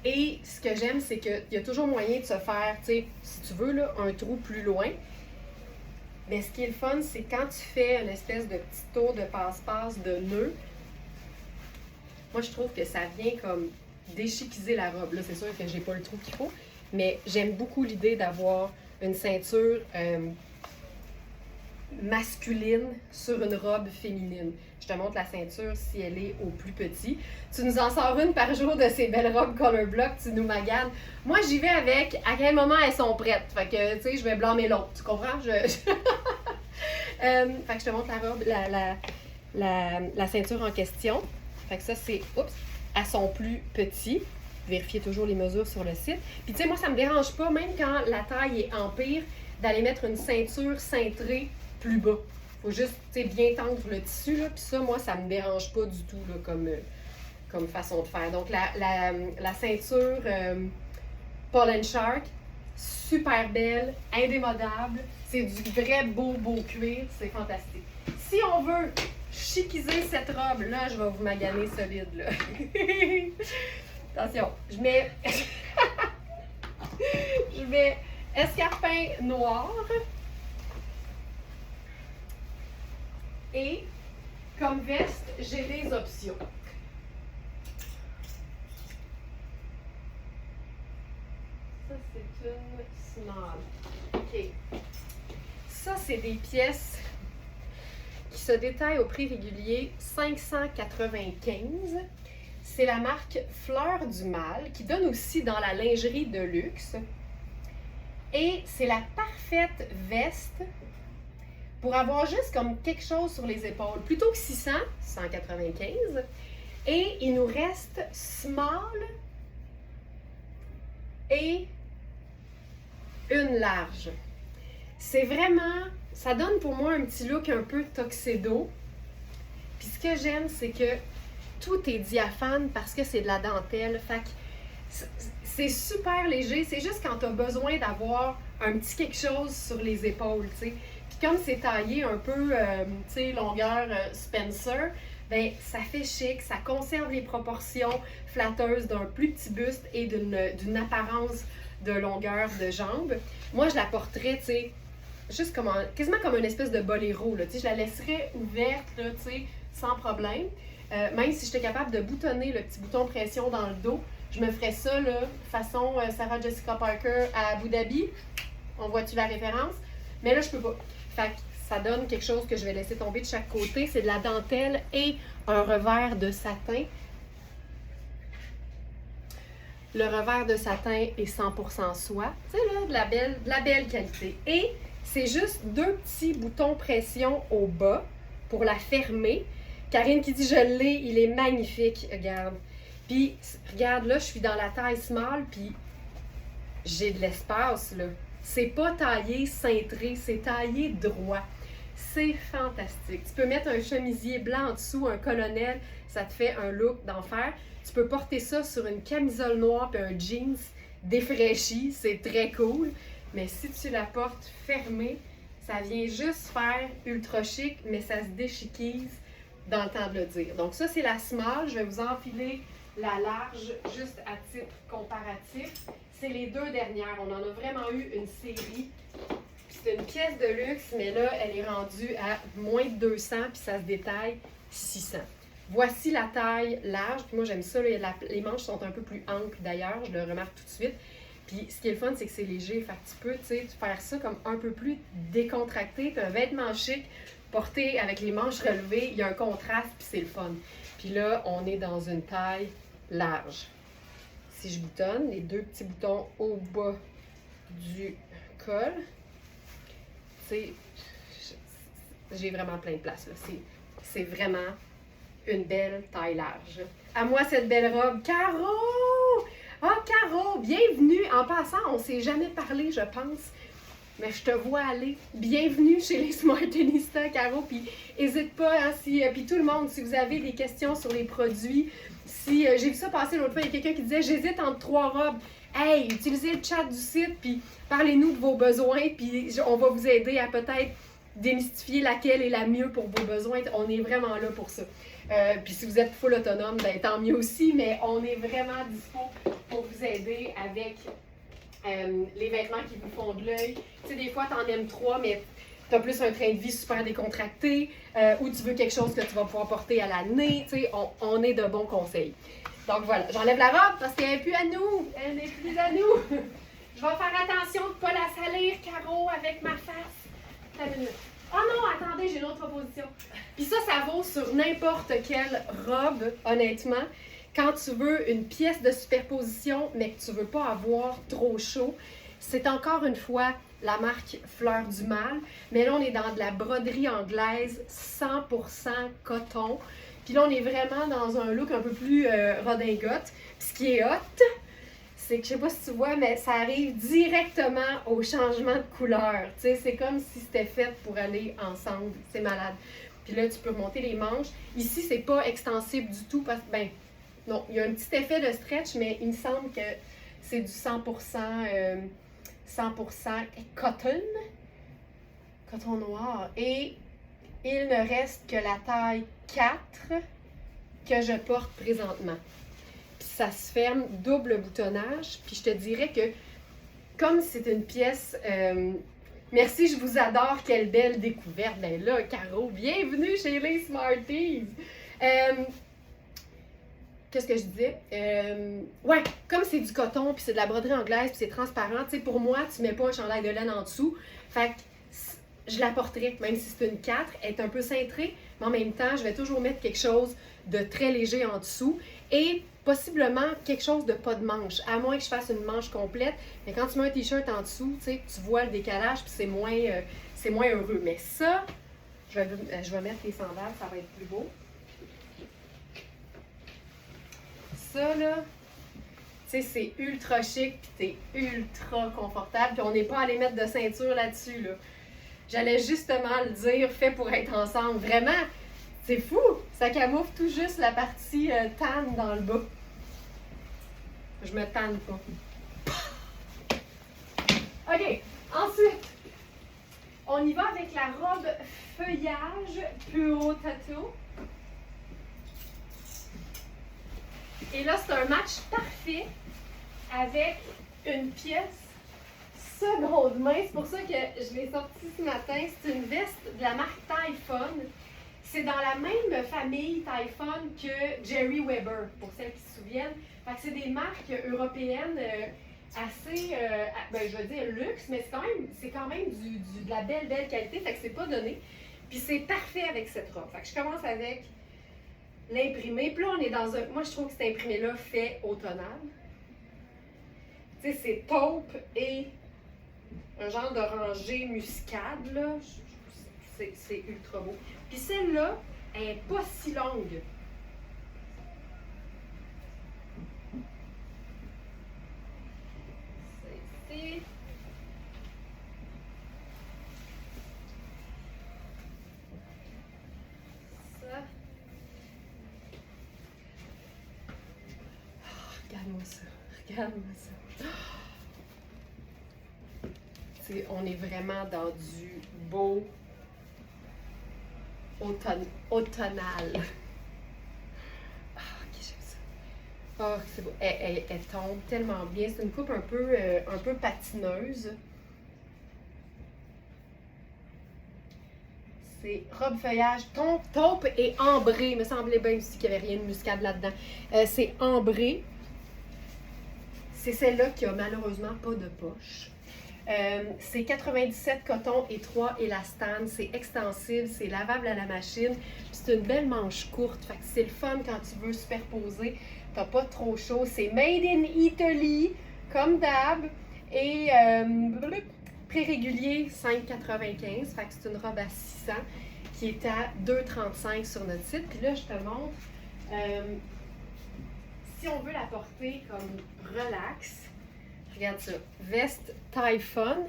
Et ce que j'aime, c'est qu'il y a toujours moyen de se faire, tu sais, si tu veux, là, un trou plus loin. Mais ce qui est le fun, c'est quand tu fais une espèce de petit tour de passe-passe de nœud, moi je trouve que ça vient comme déchiquiser la robe. Là, c'est sûr que j'ai pas le trou qu'il faut, mais j'aime beaucoup l'idée d'avoir une ceinture masculine sur une robe féminine. Je te montre la ceinture si elle est au plus petit. Tu nous en sors une par jour de ces belles robes color block, tu nous maganes. Moi, j'y vais avec à quel moment elles sont prêtes. Fait que, tu sais, je vais blâmer l'autre. Tu comprends? Fait que je te montre la robe, la ceinture en question. Fait que ça, c'est, à son plus petit. Vérifiez toujours les mesures sur le site. Puis, tu sais, moi, ça me dérange pas, même quand la taille est empire, d'aller mettre une ceinture cintrée plus bas. Faut juste, tu sais, bien tendre le tissu, là. Puis ça, moi, ça me dérange pas du tout, là, comme façon de faire. Donc, la ceinture Paul & Shark, super belle, indémodable. C'est du vrai beau cuir. C'est fantastique. Si on veut chiquiser cette robe, là, je vais vous maganer solide, là. Attention, je mets escarpin noir et comme veste, j'ai des options. Ça, c'est une small. OK. Ça, c'est des pièces qui se détaillent au prix régulier 595. C'est la marque Fleur du Mal qui donne aussi dans la lingerie de luxe. Et c'est la parfaite veste pour avoir juste comme quelque chose sur les épaules. Plutôt que 600, 195. Et il nous reste small et une large. C'est vraiment, ça donne pour moi un petit look un peu tuxedo. Puis ce que j'aime, c'est que tout est diaphane parce que c'est de la dentelle. Fait que c'est super léger. C'est juste quand tu as besoin d'avoir un petit quelque chose sur les épaules, tu sais. Puis comme c'est taillé un peu, tu sais, longueur Spencer, ben ça fait chic. Ça conserve les proportions flatteuses d'un plus petit buste et d'une apparence de longueur de jambe. Moi, je la porterais, tu sais, juste comme quasiment comme une espèce de boléro, là. Tu sais, je la laisserais ouverte, là, tu sais, sans problème. Même si j'étais capable de boutonner le petit bouton pression dans le dos, je me ferais ça, là, façon Sarah Jessica Parker à Abu Dhabi. On voit-tu la référence? Mais là, je peux pas. Fait que ça donne quelque chose que je vais laisser tomber de chaque côté. C'est de la dentelle et un revers de satin. Le revers de satin est 100% soie. Tu sais, là, de la belle qualité. Et c'est juste deux petits boutons pression au bas pour la fermer. Karine qui dit « Je l'ai, il est magnifique. » Regarde. Puis, regarde, là, je suis dans la taille small, puis j'ai de l'espace, là. C'est pas taillé cintré, c'est taillé droit. C'est fantastique. Tu peux mettre un chemisier blanc en dessous, un colonel, ça te fait un look d'enfer. Tu peux porter ça sur une camisole noire et un jeans défraîchi, c'est très cool. Mais si tu la portes fermée, ça vient juste faire ultra chic, mais ça se déchiquise dans le temps de le dire. Donc ça, c'est la small. Je vais vous enfiler la large juste à titre comparatif. C'est les deux dernières. On en a vraiment eu une série. C'est une pièce de luxe, mais là, elle est rendue à moins de 200, puis ça se détaille 600. Voici la taille large. Puis moi, j'aime ça. Là, les manches sont un peu plus amples d'ailleurs. Je le remarque tout de suite. Puis ce qui est le fun, c'est que c'est léger. Fait que tu peux, tu sais, faire ça comme un peu plus décontracté. Puis un vêtement chic, porté avec les manches relevées, il y a un contraste, puis c'est le fun. Puis là, on est dans une taille large. Si je boutonne, les deux petits boutons au bas du col, j'ai vraiment plein de place. C'est vraiment une belle taille large. À moi, cette belle robe. Caro! Ah, Caro, bienvenue! En passant, on ne s'est jamais parlé, je pense. Mais je te vois aller. Bienvenue chez les Smartinistas, Caro. Puis n'hésite pas, hein, puis tout le monde, si vous avez des questions sur les produits, si j'ai vu ça passer l'autre fois, il y a quelqu'un qui disait j'hésite entre 3 robes. Hey, utilisez le chat du site, puis parlez-nous de vos besoins, puis on va vous aider à peut-être démystifier laquelle est la mieux pour vos besoins. On est vraiment là pour ça. Puis si vous êtes full autonome, ben, tant mieux aussi, mais on est vraiment dispo pour vous aider avec les vêtements qui vous font de l'œil. Tu sais, des fois, t'en aimes 3, mais tu as plus un train de vie super décontracté, ou tu veux quelque chose que tu vas pouvoir porter à l'année, tu sais, on est de bons conseils. Donc voilà, j'enlève la robe parce qu'elle n'est plus à nous, elle n'est plus à nous. Je vais faire attention de ne pas la salir, Caro, avec ma face. Oh non, attendez, j'ai une autre proposition. Puis ça vaut sur n'importe quelle robe, honnêtement. Quand tu veux une pièce de superposition, mais que tu ne veux pas avoir trop chaud, c'est encore une fois la marque Fleur du Mal. Mais là, on est dans de la broderie anglaise 100% coton. Puis là, on est vraiment dans un look un peu plus redingote. Puis ce qui est hot, c'est que je sais pas si tu vois, mais ça arrive directement au changement de couleur. Tu sais, c'est comme si c'était fait pour aller ensemble. C'est malade. Puis là, tu peux remonter les manches. Ici, c'est pas extensible du tout parce que, ben, non, il y a un petit effet de stretch, mais il me semble que c'est du 100% coton. Coton noir. Et il ne reste que la taille 4 que je porte présentement. Puis ça se ferme, double boutonnage. Puis je te dirais que, comme c'est une pièce... merci, je vous adore, quelle belle découverte. Ben là, Caro, bienvenue chez les Smarties. Qu'est-ce que je disais? Ouais, comme c'est du coton, puis c'est de la broderie anglaise, puis c'est transparent, tu sais, pour moi, tu mets pas un chandail de laine en dessous. Fait que je la porterais, même si c'est une 4, elle est un peu cintrée, mais en même temps, je vais toujours mettre quelque chose de très léger en dessous et possiblement quelque chose de pas de manche, à moins que je fasse une manche complète. Mais quand tu mets un t-shirt en dessous, tu sais, tu vois le décalage, puis c'est moins heureux. Mais ça, je vais mettre les sandales, ça va être plus beau. Ça, là, tu sais, c'est ultra chic, puis c'est ultra confortable, puis on n'est pas allé mettre de ceinture là-dessus, là. J'allais justement le dire, fait pour être ensemble. Vraiment, c'est fou! Ça camoufle tout juste la partie tanne dans le bas. Je me tanne pas. OK, ensuite, on y va avec la robe feuillage Puro Tattoo. Et là, c'est un match parfait avec une pièce seconde main. C'est pour ça que je l'ai sortie ce matin. C'est une veste de la marque Typhon. C'est dans la même famille Typhon que Jerry Weber, pour celles qui se souviennent. Fait que c'est des marques européennes assez, ben, je veux dire luxe, mais c'est quand même de la belle qualité. Fait que c'est pas donné. Puis c'est parfait avec cette robe. Fait que je commence avec l'imprimé. Puis là, on est dans un... Moi, je trouve que cet imprimé-là fait automnal. Tu sais, c'est taupe et un genre d'oranger muscade, là. C'est ultra beau. Puis celle-là, elle n'est pas si longue. C'est ici. Ça. Oh, regarde-moi ça. Regarde-moi ça. On est vraiment dans du beau automnal. Ah, ok, j'aime ça. Oh, c'est beau. Elle tombe tellement bien. C'est une coupe un peu patineuse. C'est robe feuillage, taupe et ambré. Il me semblait bien aussi qu'il n'y avait rien de muscade là-dedans. C'est ambré. C'est celle-là qui a malheureusement pas de poche. C'est 97 coton et 3 élastane. C'est extensible, c'est lavable à la machine. C'est une belle manche courte. Fait que c'est le fun quand tu veux superposer. T'as pas trop chaud. C'est made in Italy, comme d'hab. Et prix régulier, 5,95. Fait que c'est une robe à 600 qui est à 2,35 sur notre site. Puis là, je te montre. Si on veut la porter comme relax, regarde ça, veste Typhon,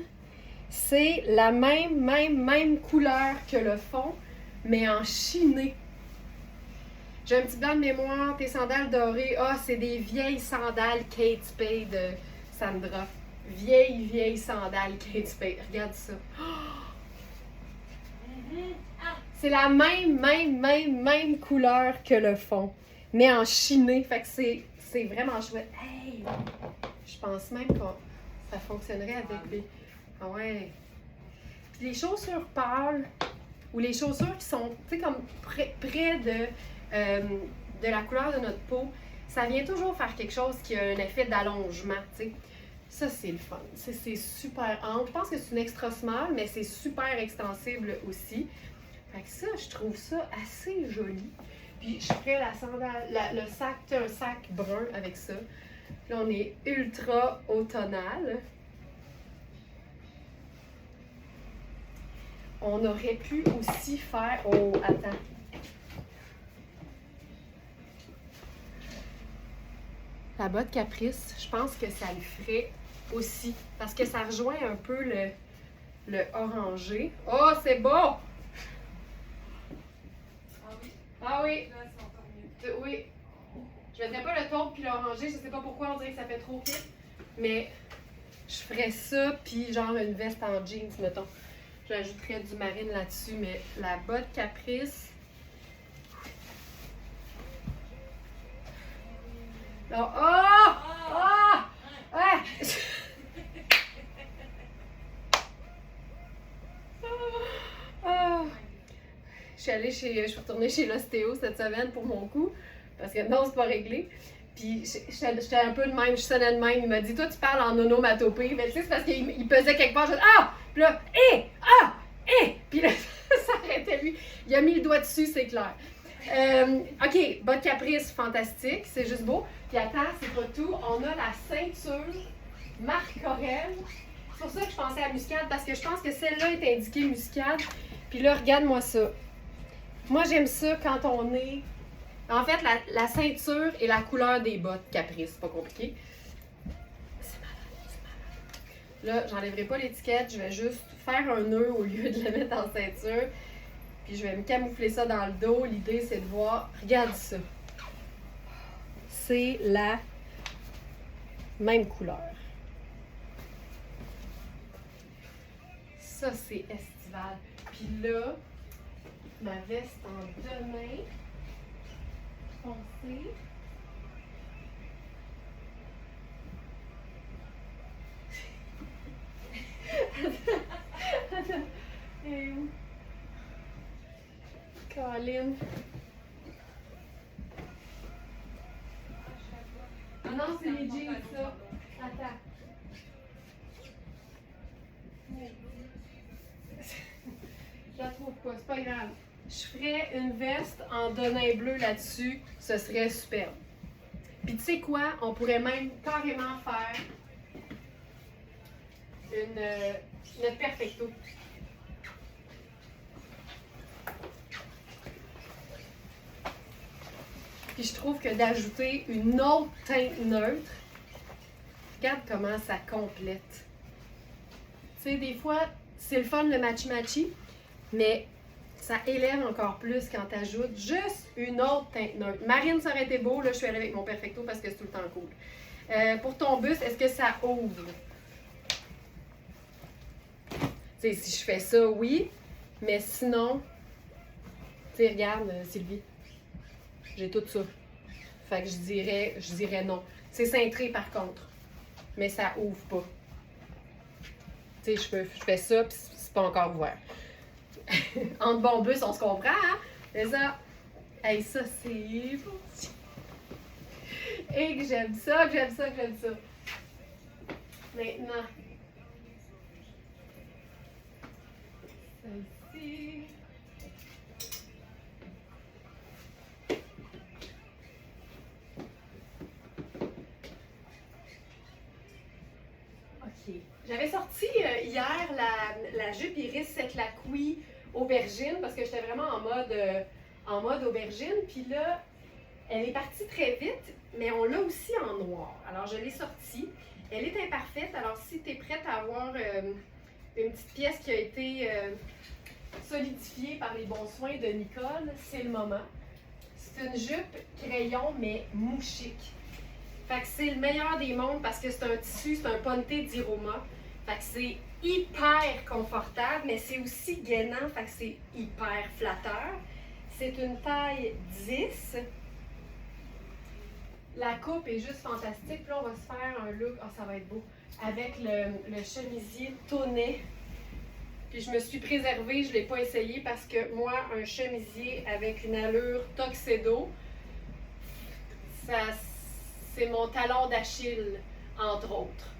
c'est la même couleur que le fond, mais en chiné. J'ai un petit blanc de mémoire, tes sandales dorées, c'est des vieilles sandales Kate Spade, Sandra. Vieilles sandales Kate Spade, regarde ça. C'est la même couleur que le fond, mais en chiné, fait que c'est vraiment chouette. Hey! Je pense même que ça fonctionnerait avec des... Ah ouais! Puis les chaussures pâles ou les chaussures qui sont, tu sais, comme près de la couleur de notre peau, ça vient toujours faire quelque chose qui a un effet d'allongement, tu sais. Ça, c'est le fun. C'est super ample. Je pense que c'est une extra small, mais c'est super extensible aussi. Fait que ça, je trouve ça assez joli. Puis je ferais la sandale, le sac, un sac brun avec ça. Là, on est ultra automnal. On aurait pu aussi faire... Oh, attends. La botte Caprice, je pense que ça le ferait aussi. Parce que ça rejoint un peu le orangé. Oh, c'est beau! Ah oui. Ah oui! Là, c'est encore mieux. Oui. Je mettrais pas le taupe puis l'orangé. Je sais pas pourquoi, on dirait que ça fait trop fit. Mais je ferais ça puis genre une veste en jeans, mettons. J'ajouterais du marine là-dessus. Mais la botte Caprice... Non. Oh! Oh! Ah! Ah! Je suis retournée chez l'ostéo cette semaine pour mon cou, parce que non, c'est pas réglé. Puis j'étais un peu de même, je sonnais de même. Il m'a dit, toi, tu parles en onomatopée. Mais tu sais, c'est parce qu'il pesait quelque part. Je dis, ah! Puis là, hé! Ah! Hé! Puis là, ça arrêtait lui. Il a mis le doigt dessus, c'est clair. OK, botte Caprice, fantastique, c'est juste beau. Puis attends, c'est pas tout. On a la ceinture Marc Aurèle. C'est pour ça que je pensais à muscade, parce que je pense que celle-là est indiquée muscade. Puis là, regarde-moi ça. Moi, j'aime ça quand on est... En fait, la ceinture et la couleur des bottes Caprice, c'est pas compliqué. C'est malade, c'est malade. Là, j'enlèverai pas l'étiquette, je vais juste faire un nœud au lieu de la mettre en ceinture. Puis je vais me camoufler ça dans le dos. L'idée, c'est de voir... Regarde ça. C'est la même couleur. Ça, c'est estival. Puis là, ma veste en demain foncé. Attends. Et où? Colin. Ah non, c'est les jeans, ça. Attends. Je la trouve pas, c'est pas grave. Je ferais une veste en denim bleu là-dessus, ce serait superbe. Puis tu sais quoi, on pourrait même carrément faire notre perfecto. Puis je trouve que d'ajouter une autre teinte neutre, regarde comment ça complète. Tu sais, des fois, c'est le fun le matchy-matchy, mais ça élève encore plus quand tu ajoutes juste une autre teinte neutre. Marine, ça aurait été beau, là je suis allée avec mon perfecto parce que c'est tout le temps cool. Pour ton buste, est-ce que ça ouvre? Tu sais, si je fais ça, oui, mais sinon, tu sais, regarde, Sylvie. J'ai tout ça. Fait que je dirais non. C'est cintré par contre. Mais ça ouvre pas. Tu sais, je fais ça puis c'est pas encore ouvert. Entre bon bus, on se comprend, hein? Mais ça, hey, ça c'est beau. Et que j'aime ça, que j'aime ça, que j'aime ça. Maintenant. Celle-ci. J'avais sorti hier la jupe Iris Seclacqui aubergine parce que j'étais vraiment en mode aubergine. Puis là, elle est partie très vite, mais on l'a aussi en noir. Alors, je l'ai sortie. Elle est imparfaite. Alors, si tu es prête à avoir une petite pièce qui a été solidifiée par les bons soins de Nicole, c'est le moment. C'est une jupe crayon, mais mouchique. Fait que c'est le meilleur des mondes parce que c'est un tissu, c'est un ponte d'Iroma. Fait que c'est hyper confortable, mais c'est aussi gainant, fait que c'est hyper flatteur. C'est une taille 10. La coupe est juste fantastique. Puis là, on va se faire un look, ça va être beau, avec le chemisier tonnet. Puis je me suis préservée, je ne l'ai pas essayé parce que moi, un chemisier avec une allure tuxedo, ça, c'est mon talon d'Achille, entre autres.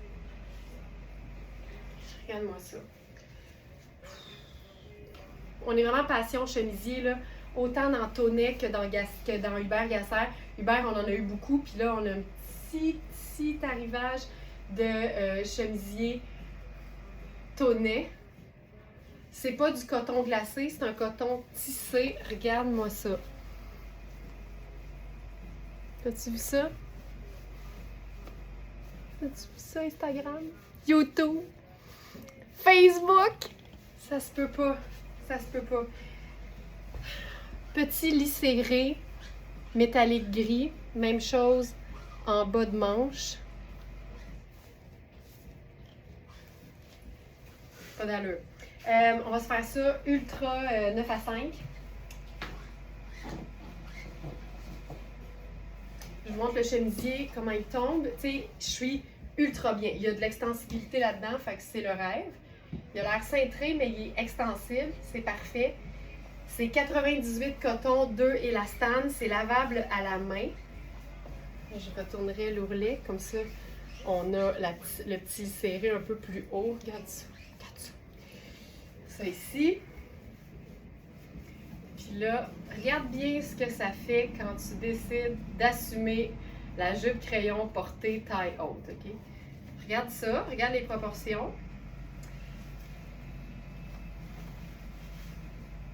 Regarde-moi ça. On est vraiment passion chemisier, là. Autant dans Tonnet que dans Hubert Gasser. Hubert, on en a eu beaucoup. Puis là, on a un petit arrivage de chemisier Tonnet. C'est pas du coton glacé, c'est un coton tissé. Regarde-moi ça. As-tu vu ça? As-tu vu ça, Instagram? YouTube? Facebook? Ça se peut pas. Ça se peut pas. Petit lis serré, métallique gris. Même chose en bas de manche. Pas d'allure. On va se faire ça ultra 9 à 5. Je vous montre le chemisier, comment il tombe. Tu sais, je suis ultra bien. Il y a de l'extensibilité là-dedans, fait que c'est le rêve. Il a l'air cintré, mais il est extensible. C'est parfait. C'est 98 coton, 2 élastane. C'est lavable à la main. Je retournerai l'ourlet, comme ça, on a le petit serré un peu plus haut. Regarde ça. Regarde ça. Ça ici. Puis là, regarde bien ce que ça fait quand tu décides d'assumer la jupe crayon portée taille haute, ok? Regarde ça, regarde les proportions.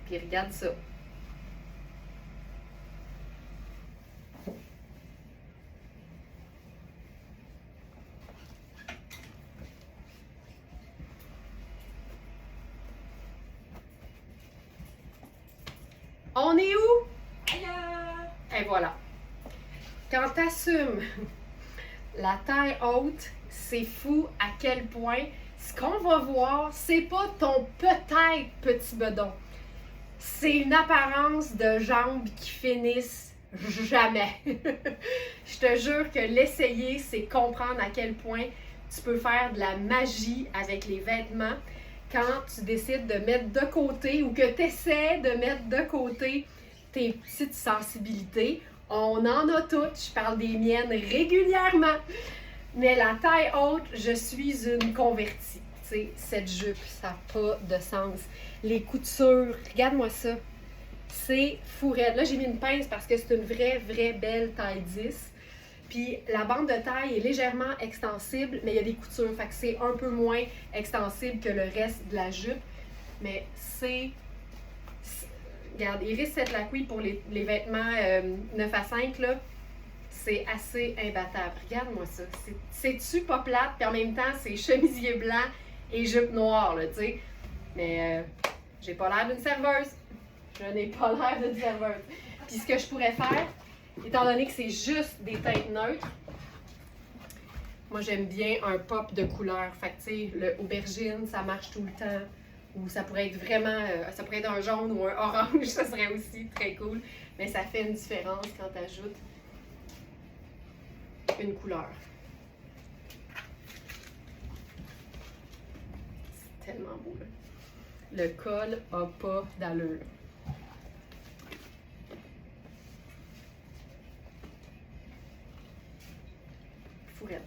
Puis regarde ça. On est où? Et voilà. Quand tu assumes la taille haute, c'est fou à quel point ce qu'on va voir, c'est pas ton peut-être petit bedon. C'est une apparence de jambes qui finissent jamais. Je te jure que l'essayer, c'est comprendre à quel point tu peux faire de la magie avec les vêtements quand tu décides de mettre de côté ou que tu essaies de mettre de côté tes petites sensibilités. On en a toutes, je parle des miennes régulièrement. Mais la taille haute, je suis une convertie. Tu sais, cette jupe, ça n'a pas de sens. Les coutures, regarde-moi ça. C'est fou raide. Là, j'ai mis une pince parce que c'est une vraie belle taille 10. Puis la bande de taille est légèrement extensible, mais il y a des coutures. Fait que c'est un peu moins extensible que le reste de la jupe. Mais c'est... Regarde, Iris Setlaqui pour les vêtements 9 à 5, là, c'est assez imbattable. Regarde-moi ça. C'est-tu pas plate? Puis en même temps, c'est chemisier blanc et jupe noire, là, tu sais. Mais j'ai pas l'air d'une serveuse. Je n'ai pas l'air d'une serveuse. Puis ce que je pourrais faire, étant donné que c'est juste des teintes neutres, moi j'aime bien un pop de couleur. Fait que tu sais, le aubergine, ça marche tout le temps. Ou ça pourrait être vraiment, ça pourrait être un jaune ou un orange, ça serait aussi très cool. Mais ça fait une différence quand tu ajoutes une couleur. C'est tellement beau, là. Le col a pas d'allure. Fourette.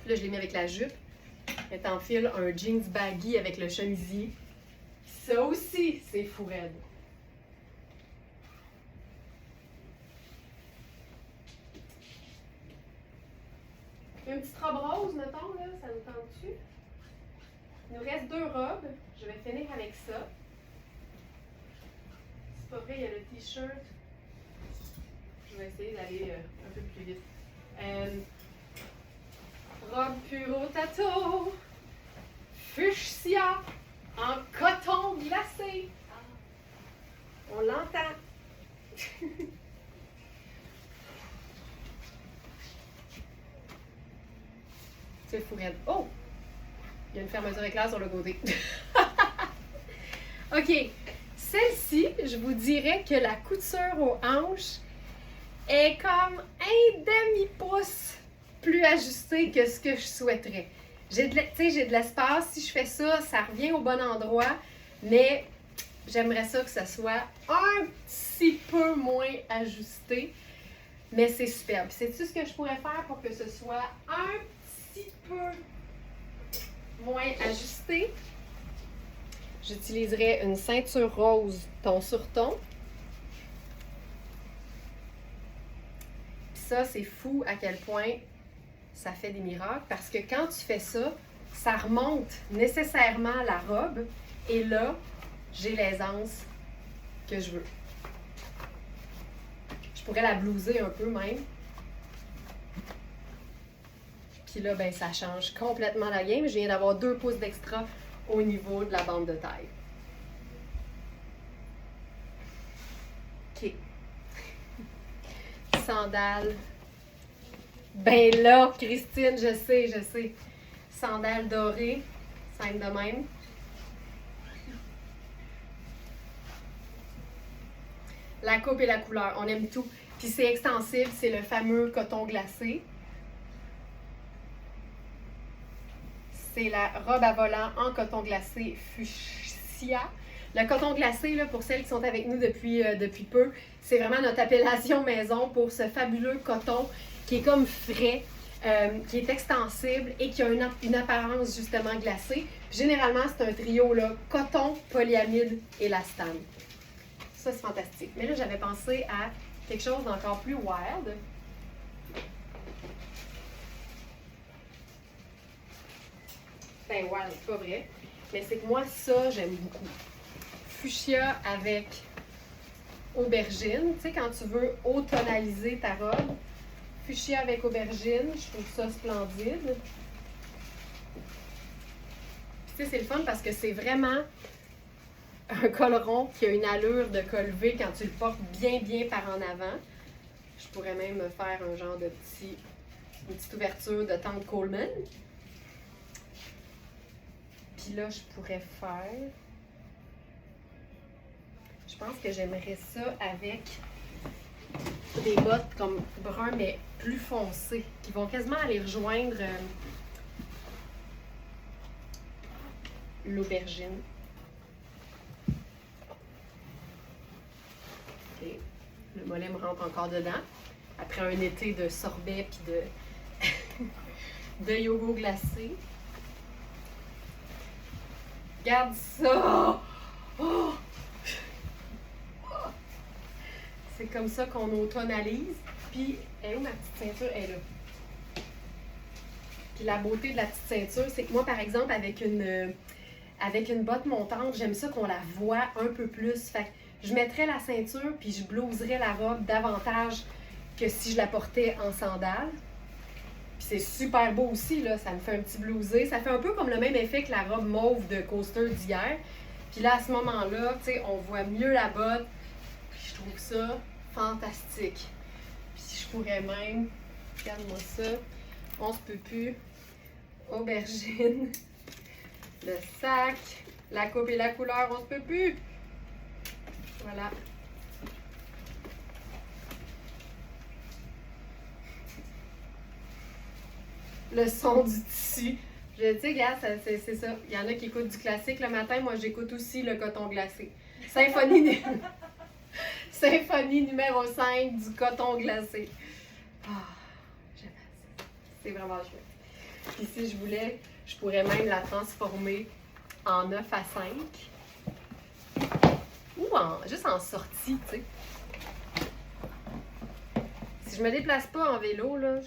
Là, je l'ai mis avec la jupe. Et t'enfiles un jeans baggy avec le chemisier. Ça aussi, c'est fou raide. Une petite robe rose, mettons, là, ça nous tente-tu? Il nous reste 2 robes. Je vais finir avec ça. C'est pas vrai, il y a le t-shirt. Je vais essayer d'aller un peu plus vite. Robe puro tato, fuchsia, en coton glacé. On l'entend. C'est fou raide. Oh! Il y a une fermeture éclair sur le côté. OK. Celle-ci, je vous dirais que la couture aux hanches est comme un demi-pouce plus ajustée que ce que je souhaiterais. Tu sais, j'ai de l'espace. Si je fais ça, ça revient au bon endroit. Mais j'aimerais ça que ça soit un petit peu moins ajusté. Mais c'est superbe. Sais-tu ce que je pourrais faire pour que ce soit un petit peu moins ajusté? J'utiliserais une ceinture rose ton sur ton. Puis ça, c'est fou à quel point ça fait des miracles parce que quand tu fais ça, ça remonte nécessairement la robe et là, j'ai l'aisance que je veux. Je pourrais la blouser un peu même. Puis là, ben, ça change complètement la game. Je viens d'avoir 2 pouces d'extra au niveau de la bande de taille. OK. Sandales. Ben là, Christine, je sais. Sandales dorées. Simple de même. La coupe et la couleur, on aime tout. Puis c'est extensible, c'est le fameux coton glacé. C'est la robe à volant en coton glacé fuchsia. Le coton glacé, là, pour celles qui sont avec nous depuis peu, c'est vraiment notre appellation maison pour ce fabuleux coton qui est comme frais, qui est extensible et qui a une apparence justement glacée. Généralement, c'est un trio là, coton, polyamide, élastane. Ça, c'est fantastique. Mais là, j'avais pensé à quelque chose d'encore plus wild. Ben wild, c'est pas vrai. Mais c'est que moi, ça, j'aime beaucoup. Fuchsia avec aubergine. Tu sais, quand tu veux automnaliser ta robe, fuchsia avec aubergine, je trouve ça splendide. Puis tu sais, c'est le fun parce que c'est vraiment un col rond qui a une allure de col V quand tu le portes bien par en avant. Je pourrais même faire un genre de une petite ouverture de tente Coleman. Puis là, je pourrais faire... Je pense que j'aimerais ça avec des bottes comme brun, mais plus foncées, qui vont quasiment aller rejoindre l'aubergine. Okay. Le mollet me rentre encore dedans. Après un été de sorbet puis de yogourt glacé. Regarde ça! Oh! C'est comme ça qu'on automnalise. Puis, elle est où ma petite ceinture? Elle est là. Puis la beauté de la petite ceinture, c'est que moi, par exemple, avec une botte montante, j'aime ça qu'on la voit un peu plus. Fait que je mettrais la ceinture, puis je blouserais la robe davantage que si je la portais en sandales. Puis c'est super beau aussi, là. Ça me fait un petit blousé. Ça fait un peu comme le même effet que la robe mauve de coaster d'hier. Puis là, à ce moment-là, tu sais, on voit mieux la botte. Puis je trouve ça fantastique. Puis je pourrais même, regarde-moi ça, on se peut plus, aubergine, le sac, la coupe et la couleur, on se peut plus. Voilà. Le son du tissu. Je dis, regarde, c'est ça. Il y en a qui écoutent du classique le matin. Moi, j'écoute aussi le coton glacé. Symphonie numéro 5 du coton glacé. Ah, j'aime ça. C'est vraiment chouette. Puis si je voulais, je pourrais même la transformer en 9 à 5. Ou juste en sortie, tu sais. Si je me déplace pas en vélo, là,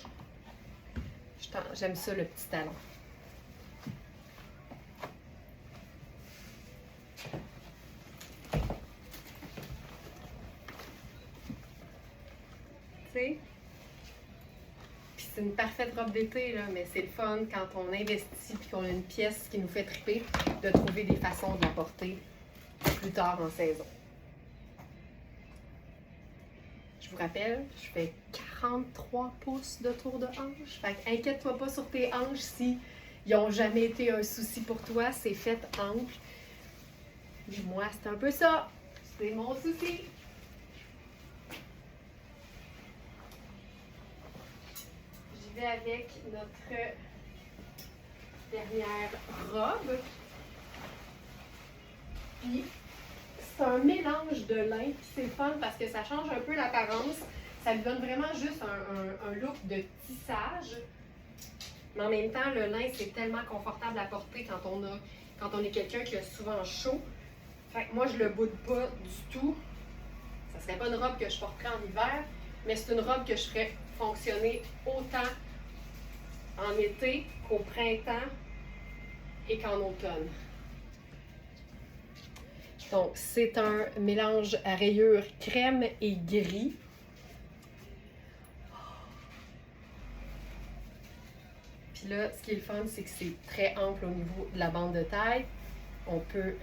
j'aime ça, le petit talon. Tu sais? Puis c'est une parfaite robe d'été, là, mais c'est le fun quand on investit et qu'on a une pièce qui nous fait triper de trouver des façons de la porter plus tard en saison. Je vous rappelle, je fais 43 pouces de tour de hanche. Fait qu'inquiète-toi pas sur tes hanches si ils n'ont jamais été un souci pour toi. C'est fait ample. Et moi, c'est un peu ça. C'est mon souci. J'y vais avec notre dernière robe. Puis, c'est un mélange de lin, puis c'est fun parce que ça change un peu l'apparence. Ça lui donne vraiment juste un look de tissage. Mais en même temps, le lin, c'est tellement confortable à porter quand on est quelqu'un qui a souvent chaud. Fait que moi, je le boude pas du tout. Ça serait pas une robe que je porterais en hiver, mais c'est une robe que je ferais fonctionner autant en été qu'au printemps et qu'en automne. Donc, c'est un mélange à rayures crème et gris. Puis là, ce qui est le fun, c'est que c'est très ample au niveau de la bande de taille. On peut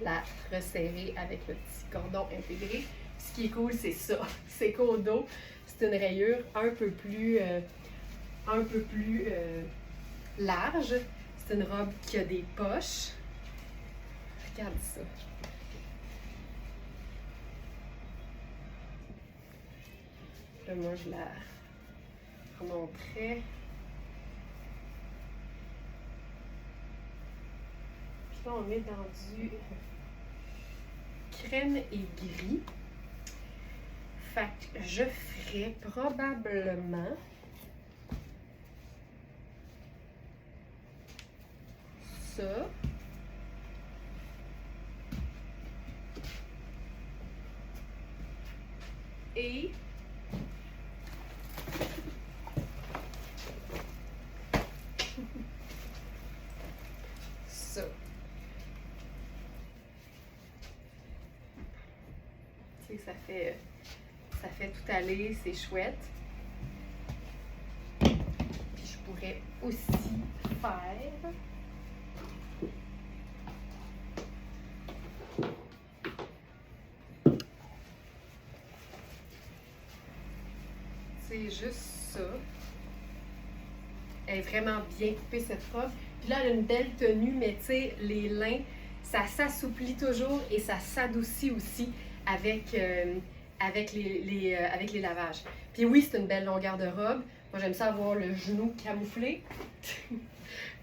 la resserrer avec le petit cordon intégré. Ce qui est cool, c'est ça. C'est qu'au dos, c'est une rayure un peu plus large. C'est une robe qui a des poches. Regarde ça. Là, moi, je la remontrais. Puis là, on est dans du crème et gris. Fait que je ferais probablement ça. Et ça. Tu sais, ça fait tout aller, c'est chouette. Puis je pourrais aussi faire c'est juste ça. Elle est vraiment bien coupée cette robe. Puis là, elle a une belle tenue, mais tu sais, les lins, ça s'assouplit toujours et ça s'adoucit aussi avec les lavages. Puis oui, c'est une belle longueur de robe. Moi, j'aime ça avoir le genou camouflé. Puis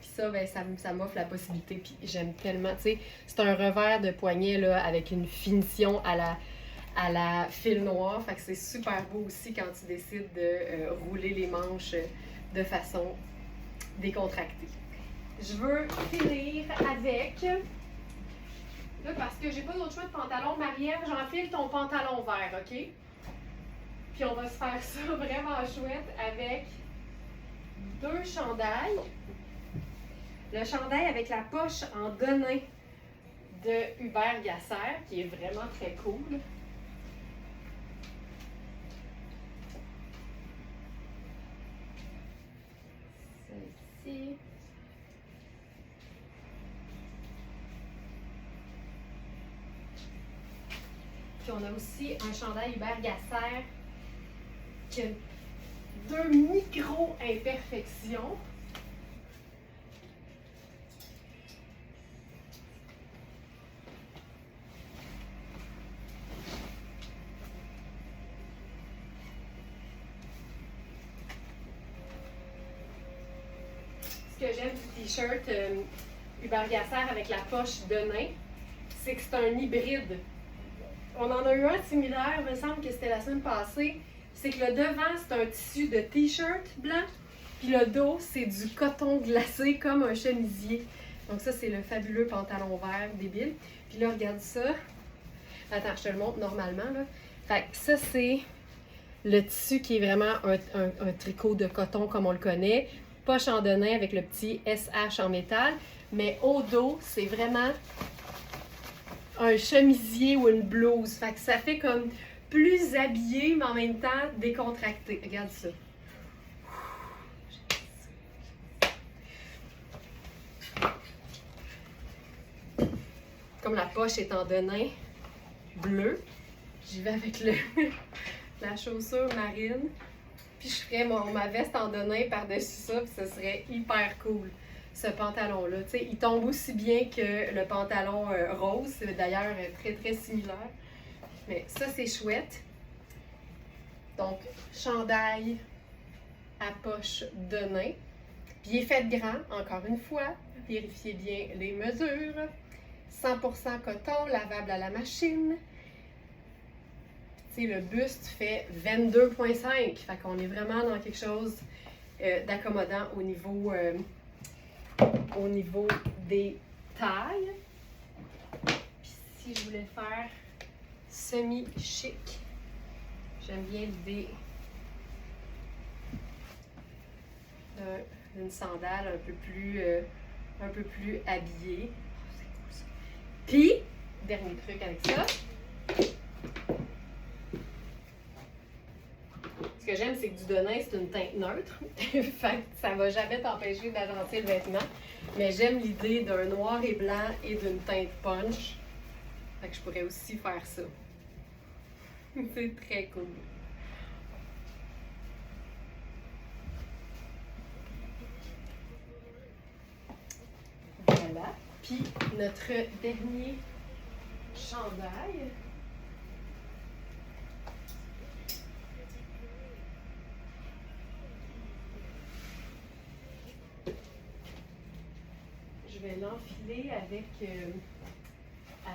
ça, ben, ça m'offre la possibilité. Puis j'aime tellement, tu sais, c'est un revers de poignet là, avec une finition à la fil noir. Fait que c'est super beau aussi quand tu décides de rouler les manches de façon décontractée. Je veux finir avec, là, parce que j'ai pas d'autre choix de pantalon, Marie-Ève, j'enfile ton pantalon vert, OK? Puis on va se faire ça vraiment chouette avec 2 chandails. Le chandail avec la poche en denain de Hubert Gasser, qui est vraiment très cool. Celle-ci. Puis on a aussi un chandail Hubert Gasser qui a 2 micro-imperfections. Ce que j'aime du t-shirt Hubert Gasser avec la poche de nain, c'est que c'est un hybride. On en a eu un similaire, il me semble que c'était la semaine passée. C'est que le devant, c'est un tissu de t-shirt blanc, puis le dos, c'est du coton glacé comme un chemisier. Donc ça, c'est le fabuleux pantalon vert débile. Puis là, regarde ça. Attends, je te le montre normalement, là. Fait que ça, c'est le tissu qui est vraiment un tricot de coton comme on le connaît. Poche en denain avec le petit SH en métal. Mais au dos, c'est vraiment un chemisier ou une blouse. Fait que ça fait comme plus habillé, mais en même temps décontracté. Regarde ça. Comme la poche est en denain bleu, j'y vais avec la chaussure marine. Puis je ferais ma veste en denain par-dessus ça, puis ce serait hyper cool. Ce pantalon-là, tu sais, il tombe aussi bien que le pantalon rose, c'est d'ailleurs très très similaire. Mais ça, c'est chouette. Donc, chandail à poche de nain. Puis il est fait grand, encore une fois. Vérifiez bien les mesures. 100% coton, lavable à la machine. Le buste fait 22,5. Fait qu'on est vraiment dans quelque chose d'accommodant au niveau des tailles. Puis si je voulais faire semi-chic, j'aime bien l'idée d'une sandale un peu plus habillée. C'est cool ça. Puis, dernier truc avec ça. Ce que j'aime, c'est que du Denain, c'est une teinte neutre. Fait que ça va jamais t'empêcher d'agencer le vêtement. Mais j'aime l'idée d'un noir et blanc et d'une teinte punch. Fait que je pourrais aussi faire ça. C'est très cool. Voilà. Puis notre dernier chandail. Je vais l'enfiler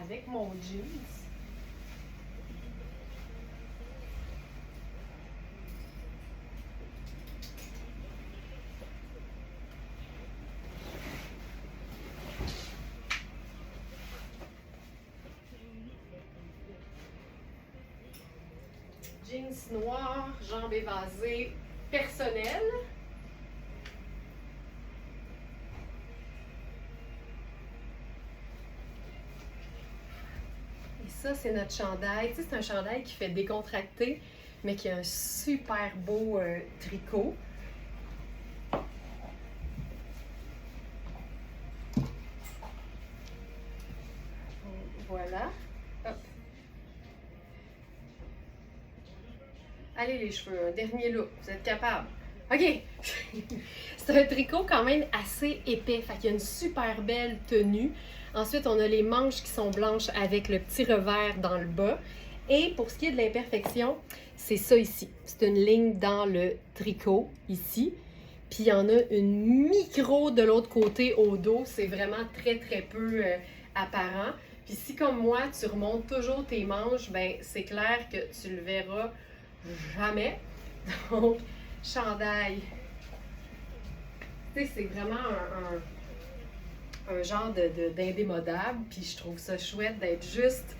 avec mon jeans. Jeans noir, jambes évasées, personnel. Et ça, c'est notre chandail. Tu sais, c'est un chandail qui fait décontracter, mais qui a un super beau tricot. Voilà. Hop. Allez les cheveux, un dernier look, vous êtes capable. OK! C'est un tricot quand même assez épais, fait qu'il y a une super belle tenue. Ensuite, on a les manches qui sont blanches avec le petit revers dans le bas. Et pour ce qui est de l'imperfection, c'est ça ici. C'est une ligne dans le tricot, ici. Puis il y en a une micro de l'autre côté au dos. C'est vraiment très, très peu apparent. Puis si, comme moi, tu remontes toujours tes manches, ben c'est clair que tu le verras jamais. Donc, chandail. Tu sais, c'est vraiment un genre d'indémodable. Puis je trouve ça chouette d'être juste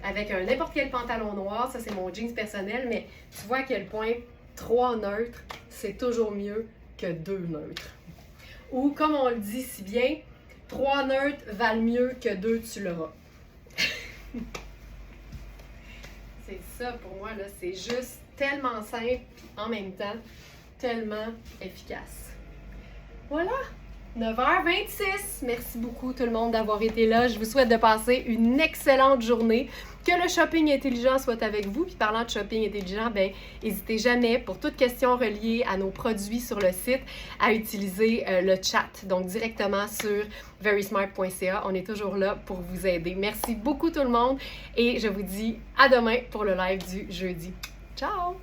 avec n'importe quel pantalon noir. Ça, c'est mon jeans personnel. Mais tu vois à quel point 3 neutres, c'est toujours mieux que 2 neutres. Ou, comme on le dit si bien, 3 neutres valent mieux que 2 tu l'auras. C'est ça pour moi, là. C'est juste tellement simple, puis en même temps, tellement efficace. Voilà! 9h26. Merci beaucoup tout le monde d'avoir été là. Je vous souhaite de passer une excellente journée. Que le shopping intelligent soit avec vous. Puis parlant de shopping intelligent, ben n'hésitez jamais pour toute question reliée à nos produits sur le site à utiliser le chat. Donc directement sur verysmart.ca. On est toujours là pour vous aider. Merci beaucoup tout le monde et je vous dis à demain pour le live du jeudi. Ciao!